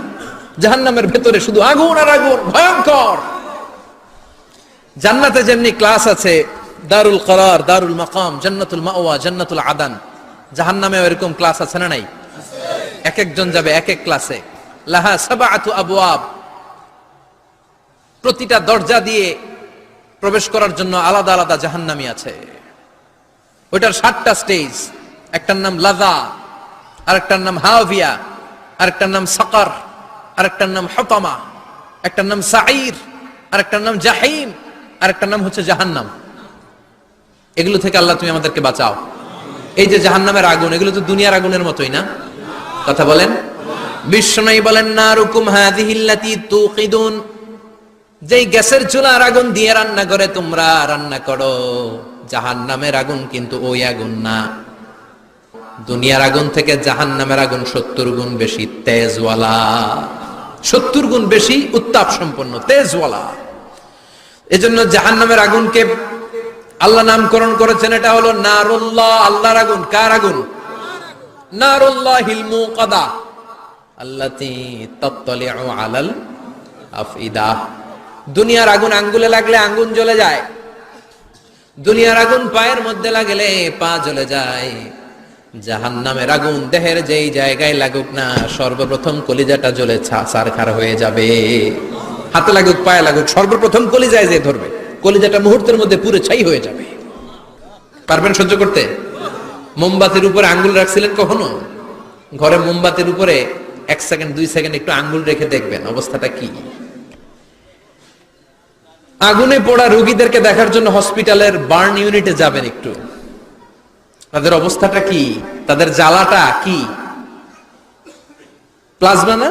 জাহান্নামের ভেতরে শুধু আগুন আর আগুন, ভয়ঙ্কর। জান্নাতে যেমনি ক্লাস আছে, দারুল করার, দারুল মাকাম, জান্নাতুল মাওয়া, জান্নাতুল আদান, জাহান্নামেও এরকম ক্লাস আছে না নাই? এক একজন যাবে এক এক ক্লাসে। লাহা সাবআতু আবওয়াব, প্রতিটা দরজা দিয়ে প্রবেশ করার জন্য আলাদা আলাদা জাহান্নামী আছে। ওইটার 7টা স্টেজ। একটার নাম লাযা, আরেকটার নাম হাভিয়া, আরেকটার নাম সাকার, আরেকটার নাম হুতামা, একটার নাম সাঈর, আরেকটার নাম জাহিম, আরেকটার নাম হচ্ছে জাহান্নাম। এগুলো থেকে আল্লাহ তুমি আমাদেরকে বাঁচাও। এই যে জাহান্নামের আগুন, এগুলো তো দুনিয়ার আগুনের মতোই না? কথা বলেন। বিশ্বনবী বলেন, নারুকুম হাযিহিল্লাতী তুকিদুন, যেই গ্যাসের চুলার আগুন দিয়ে রান্না করে তোমরা রান্না করো, জাহান্নামের আগুন কিন্তু ওই আগুন না। দুনিয়ার আগুন থেকে জাহান্নামের আগুন 70 গুণ বেশি তেজওয়ালা, 70 গুণ বেশি উত্তাপ সম্পন্ন, তেজওয়ালা। এজন্য জাহান্নামের আগুনকে আল্লাহ নামকরণ করেছেন, এটা হলো নারুল্লাহ, আল্লাহর আগুন। কার আগুন? নারুল্লাহিল মুকাদা আল্লাতী তাত্তালিউ আলাল আফইদা। দুনিয়ার আগুন আঙ্গুলে লাগলে আঙ্গুল জ্বলে যায়, দুনিয়ার আগুন পায়ের মধ্যে লাগলে পা জ্বলে যায়। জাহান্নামের আগুন দেহের যেই জায়গায় লাগুক না, সর্বপ্রথম কলিজাটা জ্বলে ছারখার হয়ে যাবে। হাতে লাগুক, পায়ে লাগুক, সর্বপ্রথম কলিজায় যে ধরবে, কলিজাটা মুহূর্তের মধ্যে পুরো ছাই হয়ে যাবে। পারবেন সহ্য করতে? মোমবাতির উপরে আঙ্গুল রাখছিলেন কখনো? ঘরে মোমবাতির উপরে 1 সেকেন্ড 2 সেকেন্ড একটু আঙ্গুল রেখে দেখবেন অবস্থাটা কি। আগুনে পোড়া রোগীদেরকে দেখার জন্য হসপিটালের বার্ন ইউনিটে যাবেন, একটু তাদের অবস্থাটা কি, তাদের জ্বালাটা কি। প্লাজমা না,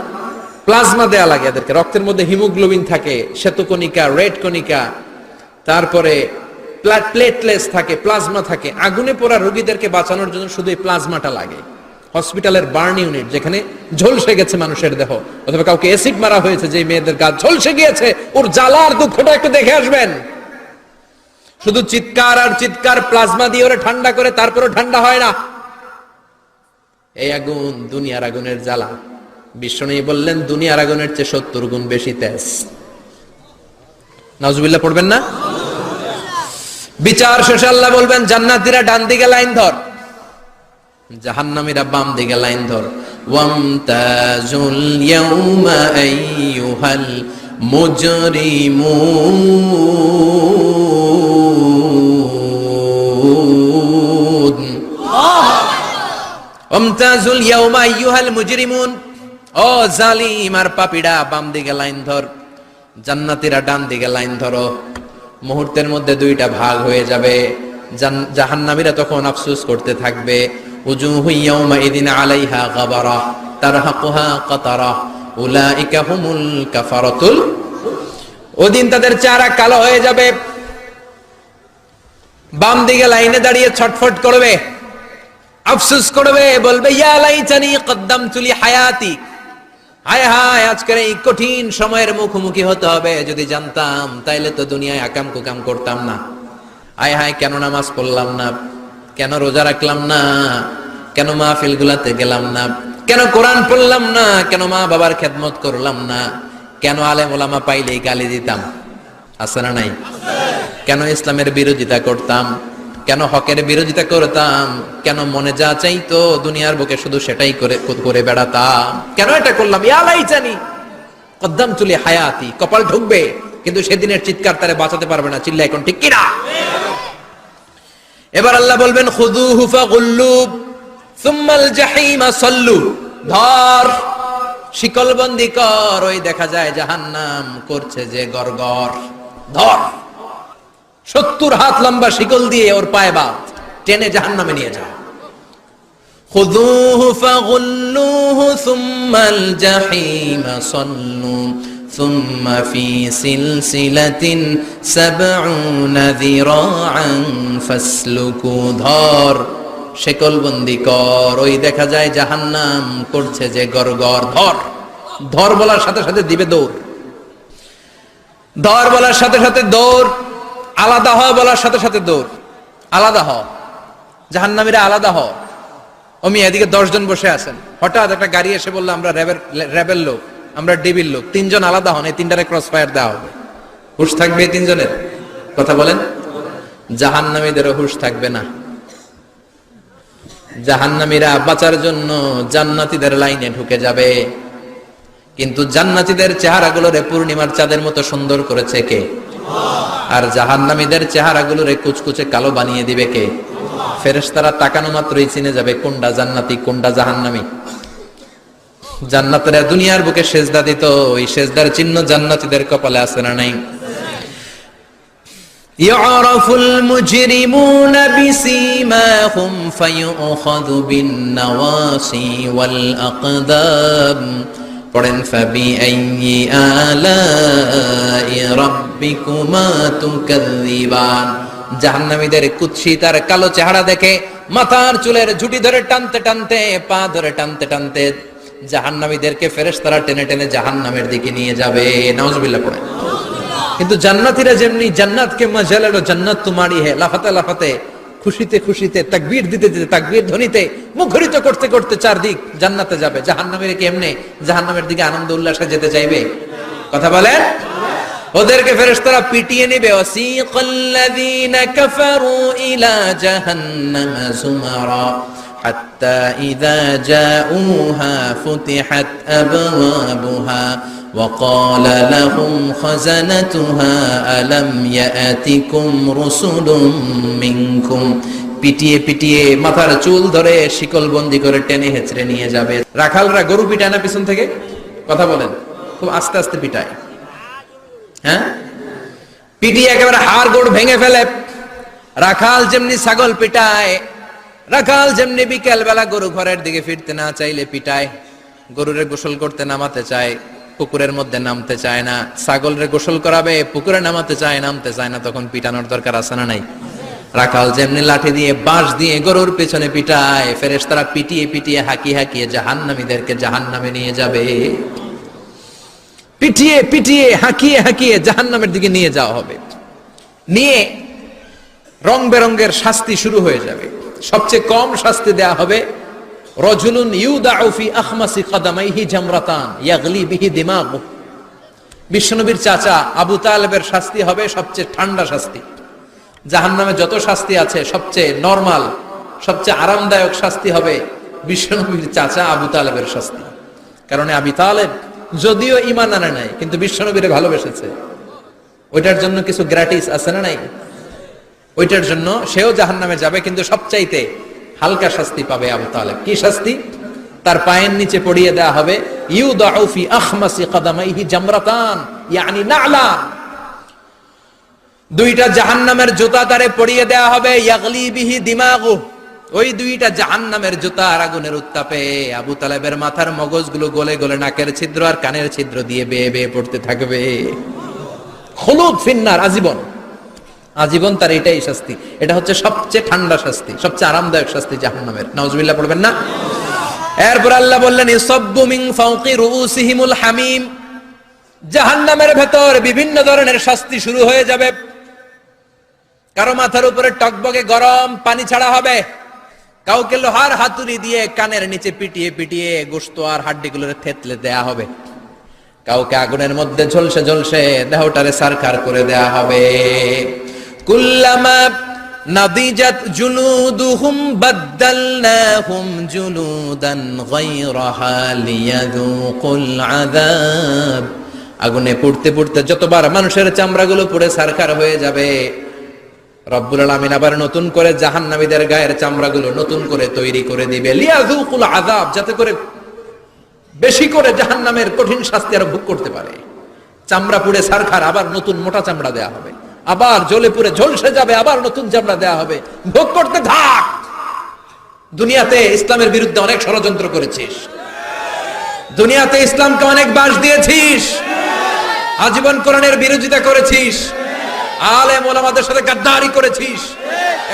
প্লাজমা দেয়া লাগে এদেরকে। রক্তের মধ্যে হিমোগ্লোবিন থাকে, শ্বেতকণিকা, রেড কণিকা, তারপরে প্লেটলেটস থাকে, প্লাজমা থাকে। আগুনে পোড়া রোগীদেরকে বাঁচানোর জন্য শুধু এই প্লাজমাটা লাগে। হসপিটালের বার্ন ইউনিট, যেখানে ঝলসে গেছে মানুষের দেহ, অথবা কাউকে অ্যাসিড মারা হয়েছে, যে মেয়েদের গা ঝলসে গিয়েছে, ওর জ্বালার দুঃখটা একটু দেখে আসবেন। শুধু চিৎকার আর চিৎকার, প্লাজমা দিয়ে ওরা ঠান্ডা করে, তারপরে ঠান্ডা হয় না। এই আগুন দুনিয়ার আগুনের জ্বালা। বিষ্ণু বললেন দুনিয়ার আগুনের চেয়ে 70 গুণ বেশি তেজ। নাউজুবিল্লাহ পড়বেন না? বিচার শেষে আল্লাহ বলবেন জান্নাতীরা ডান দিকে লাইন ধর, জাহান্নামীরা বাম দিকে লাইন ধর। ওয়ামতাজুল ইয়াউমা আইয়ুহাল মুজরিমুন, ওয়ামতাজুল ইয়াউমা আইয়ুহাল মুজরিমুন, ও জালিম আর পাপীরা বাম দিকে লাইন ধর, জান্নাতীরা ডান দিকে লাইন ধরো। মুহূর্তের মধ্যে দুইটা ভাগ হয়ে যাবে। জাহান্নামীরা তখন আফসোস করতে থাকবে, উজুহু ইয়াউমাইদিন আলাইহা গাবারা তারহাকুহা কাতারা উলাইকা হুমুল কাফারাতুল, ওদিন তাদের চেহারা কালো হয়ে যাবে। বাম দিকে লাইনে দাঁড়িয়ে ছটফট করবে, আফসোস করবে, বলবে ইয়া লাইতানি কদ্দামতু লি হায়াতি, হায় হায় আজকের এই কঠিন সময়ের মুখোমুখি হতে হবে, যদি জানতাম তাইলে তো দুনিয়ায় আকাম কুকাম করতাম না। হায় হায় কেন নামাজ পড়লাম না, কেন রোজা রাখলাম না, কেন মাহফিল গুলাতে গেলাম না, কেন কোরআন পড়লাম না, কেন মা বাবার খেদমত করলাম না, কেন আলেম ওলামা পাইলেই গালি দিতাম, আছে না নাই? কেন ইসলামের বিরোধিতা করতাম, কেন হকের বিরোধিতা করতাম, কেন মনে যা চাইতো দুনিয়ার বুকে শুধু সেটাই করে বেড়াতাম, কেন এটা করলাম? ইয়া লাইতানি কদ্দামতু লি হায়াতি, কপাল ঢুকবে, কিন্তু সেদিনের চিৎকার তারে বাঁচাতে পারবে না। চিল্লা এখন ঠিক কিনা? এবার আল্লাহ বলবেন খুযুহু ফাগুল্লু সুম্মাল জাহিমা সাল্লু, ধর শিকলবন্দি কর, ওই দেখা যায় জাহান্নাম করছে যে গরগর, ধর 70 হাত লম্বা শিকল দিয়ে ওর পায়ে বাঁধ, টেনে জাহান্নামে নিয়ে যাও। খুযুহু ফাগুল্লুহু সুম্মাল জাহিমা সাল্লু সুম্মা ফি সিলসিলাতিন ৭০ যিরাআন ফাসলুকু, ধর শিকলবন্দি কর, ওই দেখা যায় জাহান্নাম করছে যে গরগর, ধর। ধর বলার সাথে সাথে দিবে দৌড়, ধর বলার সাথে সাথে দৌড়, আলাদা হ বলার সাথে সাথে দৌড়, আলাদা হ, জাহান্নামীরা আলাদা হ। অমি এদিকে 10 জন বসে আছেন, হঠাৎ একটা গাড়ি এসে বললো আমরা র্যাবের লোক, আমরা ডিবির লোক, 3 জন আলাদা হন, এই 3টারে ক্রস ফায়ার দেওয়া হবে। হুশ থাকবে এই 3 জনের? কথা বলেন। জাহান্নামীদেরও হুশ থাকবে না। জাহান্নামীরা বাঁচার জন্য জান্নাতীদের লাইনে ঢুকে যাবে, কিন্তু জান্নাতীদের চেহারাগুলোরে পূর্ণিমার চাঁদের মতো সুন্দর করেছে কে? আর জাহান্নামীদের চেহারাগুলোরে কুচকুচে কালো বানিয়ে দিবে কে? ফেরেশতারা তাকানো মাত্রই চিনে যাবে কোনটা জান্নাতি কোনটা জাহান্নামী। জান্নাতীরা দুনিয়ার বুকে সেজদা দিত, ওই সেজদার চিহ্ন জান্নাতীদের কপালে আছে না নাই? ইয়ারাফুল মুজরিমুনা বিসীমাহুম ফায়ুখাযু বিন নাওয়াসি ওয়াল আকদাম, পড়েন ফাবিআইয়ি আলাই রাব্বিকুমা তুকাযযিবান। জাহান্নামীদের কুৎসিত আর কালো চেহারা দেখে মাথার চুলের ঝুঁটি ধরে টানতে টানতে, পা ধরে টানতে টানতে জাহান্নামীদেরকে ফেরেশতারা টেনে টেনে জাহান্নামের দিকে নিয়ে যাবে। নাউজুবিল্লাহ পড়েন। কিন্তু জান্নাতীরা যেমনি জান্নাতকে মজা লো জান্নাত তোমারি হে, লাফাতে লাফাতে, খুশিতে খুশিতে, তাকবীর দিতে দিতে, তাকবীর ধ্বনিতে মুখরিত করতে করতে চারদিক জান্নাতে যাবে। জাহান্নামীরা কেমনে জাহান্নামের দিকে আনন্দ উল্লাসে যেতে চাইবে? কথা বলেন। ওদেরকে ফেরেশতারা পিটিয়ে নেবে। ওয়াসিকাল্লাযীনা কাফারু ইলা জাহান্নামা যুমারা হাত্তা ইযা জাউহা ফুতিহাত আবওয়াবুহা وقال لهم خزنتها ألم يأتكم رسل منكم, পিটিয়ে পিটিয়ে মাথার চুল ধরে শিকল বন্দি করে টেনে হেঁচড়ে নিয়ে যাবে। রাখালরা গরু পিটায় না পিছন থেকে? কথা বলেন। খুব আস্তে আস্তে পিটায়, হ্যাঁ, পিটিয়ে একেবারে হাড় গোড় ভেঙে ফেলে। রাখাল যেমনি ছাগল পিটায়, রাখাল যেমনি বিকেল বেলা গরু ঘরের দিকে ফিরতে না চাইলে পিটায়, গরুরে গোসল করতে নামাতে চায়, পুকুরের মধ্যে নামতে চায় না, ছাগলরে গোসল করাবে, পুকুরে নামাতে চায়, নামতে চায় না, তখন পিটানোর দরকার আছে না নাই? রাখাল যেমনি লাঠি দিয়ে বাঁশ দিয়ে গরুর পেছনে পিটায়, ফেরেশতারা পিটিয়ে পিটিয়ে হাঁকিয়ে হাঁকিয়ে জাহান্নামীদেরকে জাহান্নামে নিয়ে যাবে। পিটিয়ে পিটিয়ে হাঁকিয়ে হাঁকিয়ে জাহান্নামের দিকে নিয়ে যাওয়া হবে। নিয়ে রং বেরঙ্গের শাস্তি শুরু হয়ে যাবে। সবচেয়ে কম শাস্তি দেয়া হবে রজুলুন ইউদাউ ফি আখমাসি কদামাইহি জামরাতান ইয়াগলি বিহি দিমাগু। বিশ্বনবীর চাচা আবু তালেবের শাস্তি হবে সবচেয়ে ঠান্ডা শাস্তি। জাহান্নামে যত শাস্তি আছে সবচেয়ে নরমাল, সবচেয়ে আরামদায়ক শাস্তি হবে বিশ্বনবীর চাচা আবু তালেবের শাস্তি। কারণ আবু তালেব যদিও ঈমান আনে নাই, কিন্তু বিশ্বনবীরে ভালোবেসেছে। ওইটার জন্য কিছু গ্র্যাটিস আছে না নাই? ওইটার জন্য সেও জাহান্নামে যাবে, কিন্তু সবচাইতে হালকা শাস্তি পাবে আবু তালেব। কি শাস্তি? তার পায়ের নিচে পড়িয়ে দেয়া হবে ইউদাউ ফি আখমাসি কদামাইহি জামরাতান ইয়ানি নালা। দুইটা জাহান্নামের জুতা তারে পড়িয়ে দেয়া হবে, ইয়াগলি বিহি দিমাগু। ওই দুইটা জাহান্নামের জুতা আর আগুনের উত্তাপে আবু তালেবের মাথার মগজগুলো গলে গলে নাকের ছিদ্র আর কানের ছিদ্র দিয়ে বেয়ে বেয়ে পড়তে থাকবে। খুলুদ ফিন্নার, আজীবন আজীবন তার এটাই শাস্তি। এটা হচ্ছে সবচেয়ে ঠান্ডা শাস্তি, সবচেয়ে আরামদায়ক শাস্তি জাহান্নামের। নাউজুবিল্লাহ পড়বেন না? এরপর আল্লাহ বললেন ইসাব্বু মিন ফাওকি রুউসিহিমুল হামিম। জাহান্নামের ভেতর বিভিন্ন ধরনের শাস্তি শুরু হয়ে যাবে। কারো মাথার উপরে টকবকে গরম পানি ছাড়া হবে, কাউকে লোহার হাতুড়ি দিয়ে কানের নিচে পিটিয়ে পিটিয়ে গোশত আর হাড্ডিগুলোর থেতলে দেয়া হবে, কাউকে আগুনের মধ্যে ঝলসে ঝলসে দেহটারে সারখার করে দেয়া হবে। কুল্লামা নাদিজাত জুলুদুহুম বাদদালনাহুম জুলুদান গায়রাহা লিয়াযুকুল আযাব। আগুনে পুড়তে পুড়তে যতবার মানুষের চামড়াগুলো পুড়ে সারখার হয়ে যাবে, রব্বুল আলামিন আবার নতুন করে জাহান্নামীদের গায়ের চামড়াগুলো নতুন করে তৈরি করে দিবে, লিয়াযুকুল আযাব, যাতে করে বেশি করে জাহান্নামের কঠিন শাস্তি আর ভোগ করতে পারে। চামড়া পুড়ে সারখার, আবার নতুন মোটা চামড়া দেয়া হবে, আবার জ্বলে পুড়ে ঝলসে যাবে, আবার নতুন চামড়া দেয়া হবে, ভোগ করতে থাক। দুনিয়াতে ইসলামের বিরুদ্ধে অনেক ষড়যন্ত্র করেছিস, দুনিয়াতে ইসলামকে অনেক বাস দিয়েছিস, আজীবন কোরআনের বিরোধিতা করেছিস, আলেম ওলামাদের সাথে গাদ্দারি করেছিস।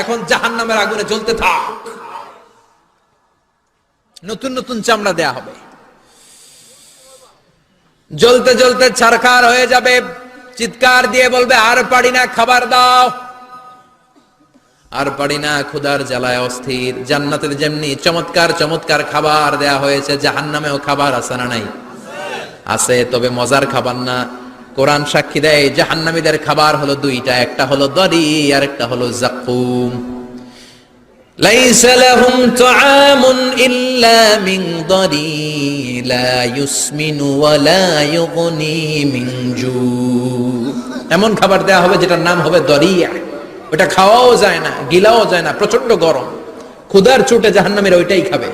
এখন জাহান্নামের আগুনে জ্বলতে থাক, নতুন নতুন চামড়া দেয়া হবে, জ্বলতে জ্বলতে ছারখার হয়ে যাবে। চিৎকার দিয়ে বলবে আর পারি না, খাবার দাও। আর পারি না, ক্ষুধার জ্বালায় অস্থির। জান্নাতের যেমনি চমৎকার চমৎকার খাবার দেয়া হয়েছে, জাহান্নামেও খাবার আছে না নাই? আছে, তবে মজার খাবার না। কোরআন সাক্ষী দেয় জাহান্নামীদের খাবার হলো দুইটা, একটা হলো দরি আর একটা হলো যাকুম। লাইসা লাহুম তুআমুন ইল্লা মিন দরি লা ইউসমিনু ওয়া লা ইউগনি মিন জু। এমন খাবার দেয়া হবে যেটার নাম হবে দরিয়া। ওটা খাওয়াও যায় না, গিলাও যায় না, প্রচন্ড গরম। ক্ষুধার চোটে জাহান্নামীরা ওইটাই খাবে।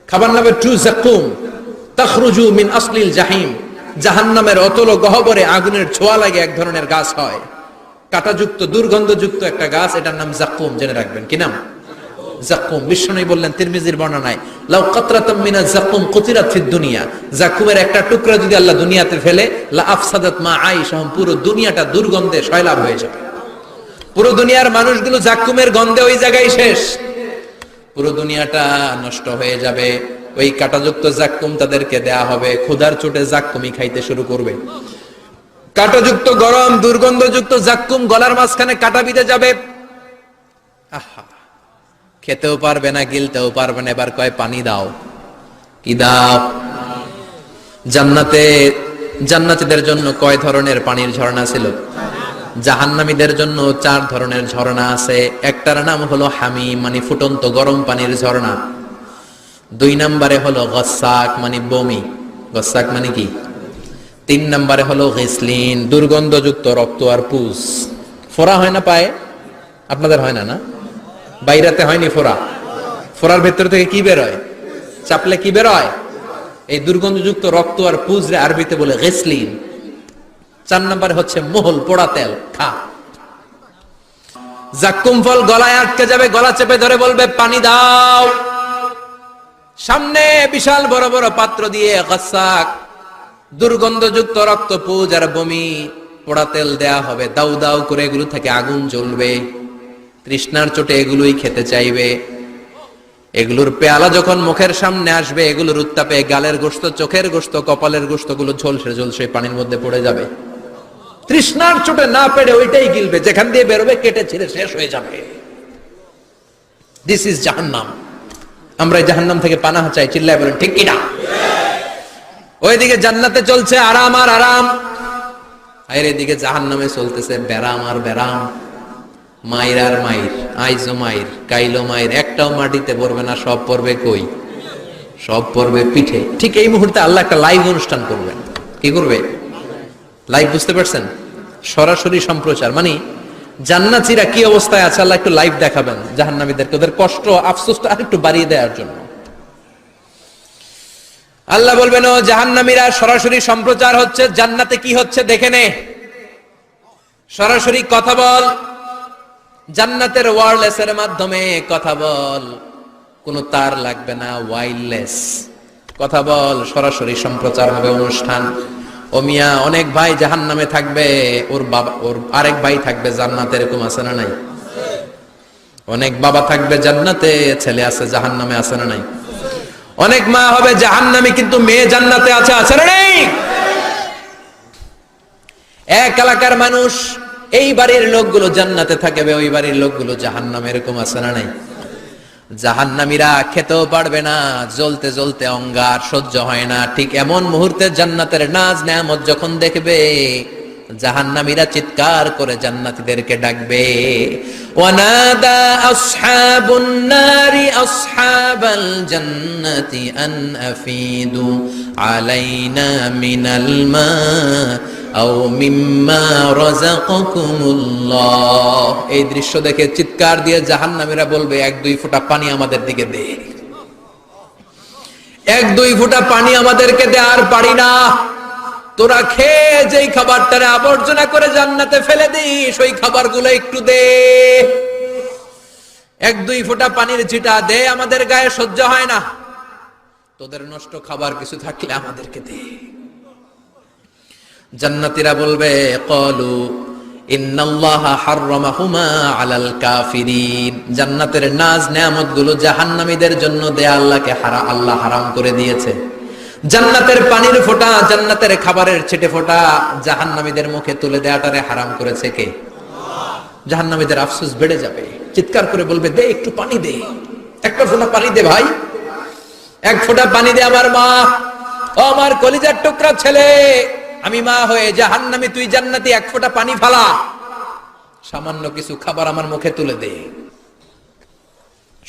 খাবার নামে টু যাকুম তাখরুজু মিন আসলিল জাহিম। জাহান্নামের অতল গহ্বরে আগুনের ছোঁয়া লাগে এক ধরনের গাছ হয়, কাঁটাযুক্ত দুর্গন্ধযুক্ত একটা গাছ, এটার নাম যাকুম। জেনে রাখবেন, কি নাম? যাকুম। বিশ্বনবী বললেন তিরমিজির বর্ণনায়, লাউ কাতরাতাম মিনাজ যাকুম কুতিরাত ফিদ দুনিয়া। যাকুমের একটা টুকরা যদি আল্লাহ দুনিয়াতে ফেলে, লা আফসাদাত মা আইশাহুম, পুরো দুনিয়াটা দুর্গন্ধে সয়লাব হয়ে যাবে। পুরো দুনিয়ার মানুষগুলো যাকুমের গন্ধে ওই জায়গায় শেষ, পুরো দুনিয়াটা নষ্ট হয়ে যাবে। ওই কাঁটাযুক্ত যাকুম তাদেরকে দেয়া হবে, ক্ষুধার চোটে যাকুমই খাইতে শুরু করবে। কাঁটাযুক্ত গরম দুর্গন্ধযুক্ত যাকুম গলার মাঝখানে কাঁটা বিঁধে যাবে। আহা, খেতেও পারবে না, গিলতেও পারবে না। এবার কয় পানি দাও। কি দাও? জান্নাতীদের জন্য কয় ধরনের পানির ঝর্ণা ছিল? জাহান্নামীদের জন্য 4 ধরনের ঝর্ণা আছে। একটার নাম হলো হামিম, মানে ফুটন্ত গরম পানির ঝর্ণা। 2 নম্বরে হলো গসাক, মানে বমি। গসাক মানে কি? 3 নম্বরে হলো গিসলিন, দুর্গন্ধযুক্ত রক্ত আর পুজ। ফোড়া হয় না পায়ে? আপনাদের হয় না? না, বাইরাতে হয়নি ফোড়া? ফোড়ার ভেতর থেকে কি বের হয়? চাপলে কি বের হয়? এই দুর্গন্ধযুক্ত রক্ত আর পুজ রে আরবিতে বলে গিসলিন। 4 নম্বরে হচ্ছে মোহল, পোড়া তেল, খা। যাকুম ফল গলায় আটকে যাবে, গলা চেপে ধরে বলবে পানি দাও। সামনে বিশাল বড় বড় পাত্র দিয়ে গসাক, দুর্গন্ধযুক্ত রক্ত, পুজ আর বমি, পোড়া তেল দেয়া হবে। দাউ দাউ করে এগুলো থেকে আগুন জ্বলবে। তৃষ্ণার চোটে এগুলোই খেতে চাইবে। এগুলোর পেয়ালা যখন মুখের সামনে আসবে, এগুলোর উত্তাপে গালের গোশত, চোখের গোশত, কপালের গোশত গুলো ঝলসে ঝলসে পানির মধ্যে পড়ে যাবে। তৃষ্ণার চোটে না পেরে ওইটাই গিলবে, যেখান দিয়ে বেরোবে কেটে ছিঁড়ে শেষ হয়ে যাবে। দিস ইজ জাহান্নাম। আমরা জাহান্নাম থেকে পানাহ চাই, চিল্লায় বলেন ঠিক কিনা? ওইদিকে জান্নাতে চলছে আরাম আর আরাম, আর এদিকে জাহান্নামে চলতেছে ব্যারাম আর ব্যারাম, মাইর আর মাইর, আইজো মাইর, কাইলো মাইর। একটাও মাটিতে পড়বে না, সব পড়বে কই? সব পড়বে পিঠে। ঠিক এই মুহূর্তে আল্লাহ একটা লাইভ অনুষ্ঠান করবেন। কি করবে? লাইভ, বুঝতে পারছেন? সরাসরি সম্প্রচার, মানে জান্নাতীরা কি অবস্থায় আছে আল্লাহ একটু লাইভ দেখাবেন জাহান্নামীদেরকে, ওদের কষ্ট আফসোসটা আরেকটু বাড়িয়ে দেওয়ার জন্য। আল্লাহ বলবেন, ও জাহান্নামীরা, সরাসরি সম্প্রচার হচ্ছে, জান্নাতে কি হচ্ছে দেখে নে, সরাসরি কথা বল, জান্নাতের ওয়্যারলেসের মাধ্যমে কথা বল, কোনো তার লাগবে না, ওয়্যারলেস কথা বল, সরাসরি সম্প্রচার হবে অনুষ্ঠান। ও মিয়া, অনেক ভাই জাহান্নামে থাকবে, ওর বাবা, ওর আরেক ভাই থাকবে জান্নাতে, এরকম আছে না নাই? অনেক বাবা থাকবে জান্নাতে, ছেলে আছে জাহান্নামে, আছে না নাই? অনেক মা হবে জাহান্নামী কিন্তু মেয়ে জান্নাতে আছে, আছে না নাই? এক এলাকার মানুষ, এই বাড়ির লোকগুলো জান্নাতে থাকবে, ওই বাড়ির লোকগুলো জাহান্নামে, এরকম আছে না নাই? জাহান্নামীরা খেতেও পারবে না, জ্বলতে জ্বলতে অঙ্গার সহ্য হয় না। ঠিক এমন মুহূর্তে জান্নাতের নাজ নেয়ামত যখন দেখবে, জাহান্নামীরা চিৎকার করে জান্নাতীদেরকে ডাকবে, ওয়ানাদা আসহাবুন নারি আসহাবাল জান্নাতি আন আফিদু আলাইনা মিনাল মা আও মিম্মা রাযাকাকুমুল্লাহ। এই দৃশ্য দেখে চিৎকার দিয়ে জাহান্নামীরা বলবে, এক দুই ফোঁটা পানি আমাদের দিকে দে, এক দুই ফোঁটা পানি আমাদেরকে দে, আর পারি না। তোরা খেয়ে যেই খাবারটারে আবর্জনা করে জান্নাতে ফেলে দিস, ওই খাবারগুলো একটু দে, এক দুই ফোঁটা পানির ছিটা দে, আমাদের গায়ে সহ্য হয় না। তোদের নষ্ট খাবার কিছু থাকলে আমাদেরকে দে। জান্নাতীরা বলবে, ক্বালু ইন্নাল্লাহা হাররামাহুমা আলাল কাফিরিন। জান্নাতের নাজ নেয়ামতগুলো জাহান্নামীদের জন্য দেয়া আল্লাহকে আল্লাহ হারাম করে দিয়েছে। জান্নাতের পানির ফোঁটা, জান্নাতের খাবারের ছিটে ফোঁটা জাহান্নামীদের মুখে তুলে দেয়াটারে হারাম করেছে কে? জাহান্নামীদের আফসোস বেড়ে যাবে, চিৎকার করে বলবে, দে একটু পানি দে, একটা ফোঁটা পানি দে ভাই, এক ফোঁটা পানি দে আমার মা, ও আমার কলিজার টুকরা ছেলে, আমি মা হয়ে জাহান্নামী, তুই জান্নাতি, এক ফোঁটা পানি ফালা, সামান্য কিছু খাবার আমার মুখে তুলে দে।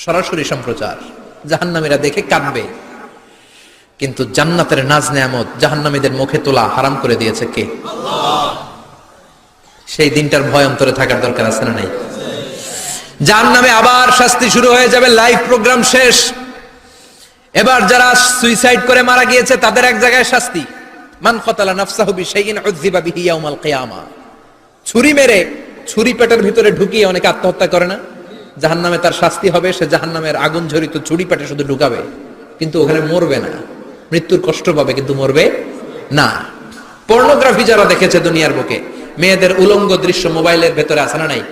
সরাসরি সম্প্রচার, জাহান্নামীরা দেখে কাঁদবে। কিন্তু জান্নাতের নাজ নেয়ামত জাহান্নামীদের মুখে তোলা হারাম করে দিয়েছে কে? আল্লাহ। সেই দিনটার ভয় অন্তরে থাকার দরকার আছে না নাই? জাহান্নামে আবার শাস্তি শুরু হয়ে যাবে, লাইভ প্রোগ্রাম শেষ। এবার যারা সুইসাইড করে মারা গিয়েছে তাদের এক জায়গায় শাস্তি, মান কতালা নাফসাহু বিশাইইন উযযিবা বিহি ইয়াউমাল কিয়ামা। ছুরি মেরে, ছুরি পেটের ভিতরে ঢুকিয়ে অনেকে আত্মহত্যা করে না? জাহান্নামে তার শাস্তি হবে, সে জাহান্নামের আগুন ঝরিত ছুরি পেটে শুধু ঢুকাবে, কিন্তু ওখানে মরবে না, মৃত্যুর কষ্ট পাবে কিন্তু মরবে না। পর্নোগ্রাফি যারা দেখেছে দুনিয়ার বুকে, মেয়েদের উলঙ্গ দৃশ্য মোবাইলের ভেতরে আছে না নাই?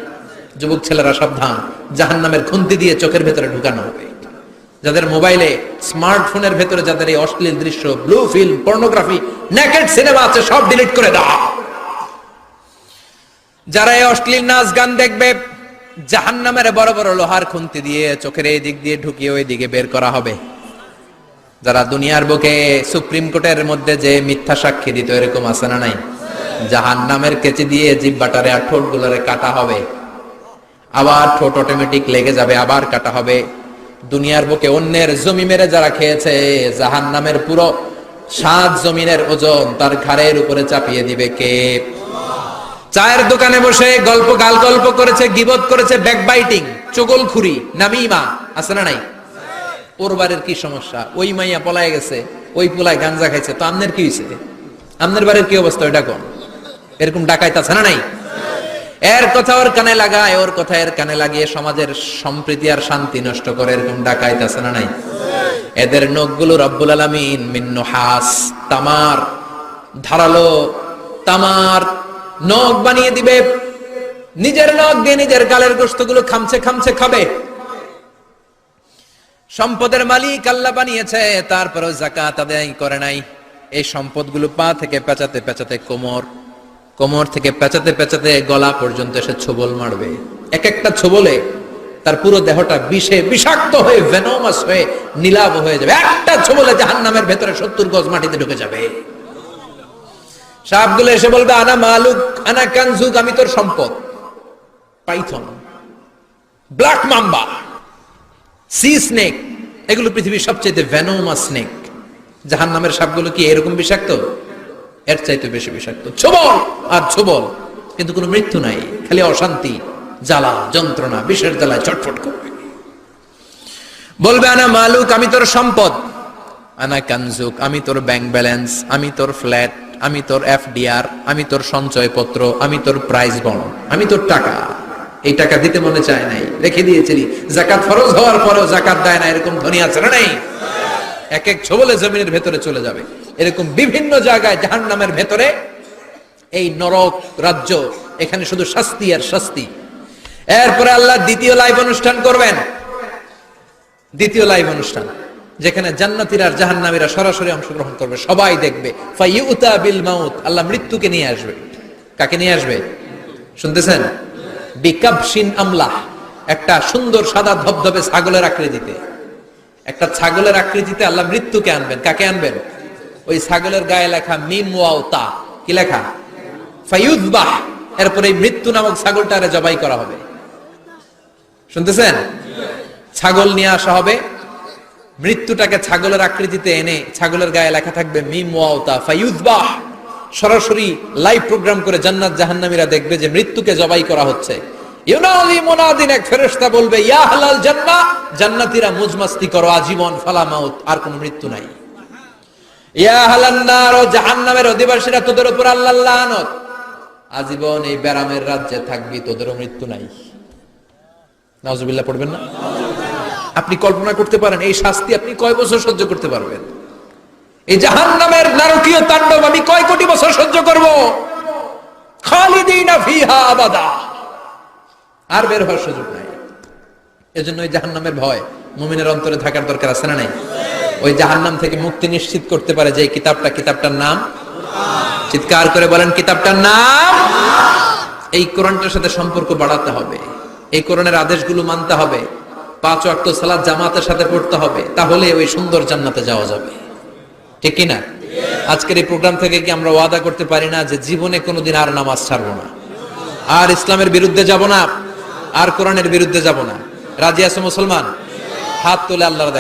যুবক ছেলেরা সাবধান, জাহান্নামের খুন্তি দিয়ে চোখের ভেতরে ঢুকানো হবে। যাদের মোবাইলে, স্মার্টফোনের ভেতরে যাদের এই অশ্লীল দৃশ্য, blue film, pornography, naked cinema আছে, সব ডিলিট করে দাও। যারা এই অশ্লীল নাচ গান দেখবে, জাহান্নামের বড় বড় লোহার খুন্তি দিয়ে চোখের এই দিক দিয়ে ঢুকিয়ে ওই দিকে বের করা হবে। যারা দুনিয়ার বুকে সুপ্রিম কোর্টের মধ্যে যে মিথ্যা সাক্ষী দিত, এরকম আছে না নাই? জাহান্নামের কেচি দিয়ে জিহ্বাটারে আর ঠোঁট গুলোরে কাটা হবে, আবার ঠোঁট অটোমেটিক লেগে যাবে, আবার কাটা হবে। দুনিয়ার বুকে অন্যের জমি মেরে যারা খেয়েছে, জাহান্নামের পুরো 7 জমিনের ওজন তার ঘাড়ের উপরে চাপিয়ে দিবে কে? চায়ের দোকানে বসে গল্প করেছে, গীবত করেছে, ব্যাকবাইটিং, চগলখুরি, নামিমা, আছে না নাই? ওর বাড়ির কি সমস্যা, ওই মাইয়া পলায় গেছে, ওই পোলায় গাঞ্জা খাইছে, তো আমনের কি হয়েছে? আমনের বাড়ির কি অবস্থা, ওইটা কোন? এরকম ডাকাইত আছে না নাই? এর কথা ওর কানে লাগায়, ওর কথা এর কানে লাগিয়ে সমাজের সম্প্রীতি আর শান্তি নষ্ট করে, এরকম ডাকাইত আছে না নাই? এদের নখগুলো রব্বুল আলামিন মিন নুহাস, তামার, ধারালো তামার নখ বানিয়ে দিবে। নিজের নখ দিয়ে নিজের গালের গোশতগুলো খামছে খামছে খাবে। সম্পদের মালিক আল্লাহ বানিয়েছে, তারপরেও যাকাত আদায় করে নাই। এই সম্পদগুলো পা থেকে পেঁচাতে পেঁচাতে কোমর থেকে পেঁচাতে পেঁচাতে গলা পর্যন্ত এসে ছোবল মারবে। এক একটা ছোবলে তার পুরো দেহটা বিষে বিষাক্ত হয়ে ভেনোমাস হয়ে নীলাভ হয়ে যাবে। একটা ছোবলে জাহান্নামের ভেতরে 70 গজ মাটিতে ঢুকে যাবে। সাপগুলো এসে বলবে আনা মালুক আনা কানজুক, আমি তোর সম্পদ। Python, black mamba, C snake, এগুলো পৃথিবীর সবচেয়ে ভেনোমাস স্নেক। জাহান্নামের সাপগুলো কি এরকম বিষাক্ত? এর চাইতে বেশি বিষাক্ত। ছোবল আর ছোবল, কিন্তু কোনো মৃত্যু নাই, খালি অশান্তি, জ্বালা যন্ত্রণা, বিষের জ্বালায় চটফট করবে। বলবে আনা মালুক, আমি তোর সম্পদ। আনা কানজুক, আমি তোর ব্যাংক ব্যালেন্স, আমি তোর ফ্ল্যাট, আমি তোর এফডিআর, আমি তোর সঞ্চয়পত্র, আমি তোর প্রাইজ বন্ড, আমি তোর টাকা। এই টাকা দিতে মনে চায় নাই, রেখে দিয়েছিলি। যাকাত ফরজ হওয়ার পরেও যাকাত দেয় না, এরকম ধনী আছে না নাই? এক এক ছোবলে জমিনের ভেতরে চলে যাবে। এরকম বিভিন্ন জায়গায় জাহান্নামের ভেতরে এই নরক রাজ্য, এখানে শুধু শাস্তি আর শাস্তি। এরপরে আল্লাহ দ্বিতীয় লাইভ অনুষ্ঠান করবেন। দ্বিতীয় লাইভ অনুষ্ঠান, যেখানে জান্নাতীরা আর জাহান্নামীরা সরাসরি অংশগ্রহণ করবে, সবাই দেখবে। ফাইউতা বিল মাউত, আল্লাহ মৃত্যুকে নিয়ে আসবে। কাকে নিয়ে আসবে শুনতেছেন? বিকাবশিন আমলাহ, একটা সুন্দর সাদা ধবধবে ছাগলের আকৃতিতে, একটা ছাগলের আকৃতিতে আল্লাহ মৃত্যুকে আনবেন। কাকে আনবেন? ওই ছাগলের গায়ে লেখা মিম ওয়াও তা, কি লেখা? ফায়ুযবাহ। এরপরে এই মৃত্যু নামক ছাগলটারে জবাই করা হবে। শুনতেছেন? ছাগল নিয়ে আসা হবে, মৃত্যুটাকে ছাগলের আকৃতিতে এনে ছাগলের গায়ে লেখা থাকবে মিম ওয়াও তা ফায়ুযবাহ। সরাসরি লাইভ প্রোগ্রাম করে জান্নাত জাহান্নামীরা দেখবে যে মৃত্যুকে জবাই করা হচ্ছে। ইউনাদি মুনাদিন, এক ফেরেশতা বলবে ইয়া আহলাল জান্নাহ, জান্নাতীরা মুজমাস্তি করো আজীবন, ফালা মাউত, আর কোনো মৃত্যু নাই। ইয়া আহলান নার, জাহান্নামের অধিবাসীরা, তোদের উপর আল্লাহর লানত, আজীবন এই ব্যারামের রাজ্যে থাকবি, তোদেরও মৃত্যু নাই। নাউজুবিল্লাহ পড়বেন না? আপনি কল্পনা করতে পারেন এই শাস্তি আপনি কয় বছর সহ্য করতে পারবেন? এই জাহান্নামের নারকীয় তাণ্ডব আমি কয় কোটি বছর সহ্য করব? খালিদিনা ফিহা আবাদা, আর বের হওয়ার সুযোগ নাই। এজন্য ওই জাহান্নামের ভয় মুমিনের অন্তরে থাকার দরকার আছে না নাই? ওই জাহান্নাম থেকে মুক্তি নিশ্চিত করতে পারে যে কিতাবটার নাম, চিৎকার করে বলেন কিতাবটার নাম। এই কোরআনটার সাথে সম্পর্ক বাড়াতে হবে, এই কোরআনের আদেশগুলো মানতে হবে, 5 ওয়াক্ত সালাত জামাতের সাথে পড়তে হবে, তাহলে ওই সুন্দর জান্নাতে যাওয়া যাবে। ঠিক কিনা? আজকের এই প্রোগ্রাম থেকে কি আমরা ওয়াদা করতে পারি না যে জীবনে কোনোদিন আর নামাজ ছাড়বো না, আর ইসলামের বিরুদ্ধে যাব না, আর কোরআনের বিরুদ্ধে যাব না? রাজি আছে মুসলমান? হাত তুলে আল্লাহর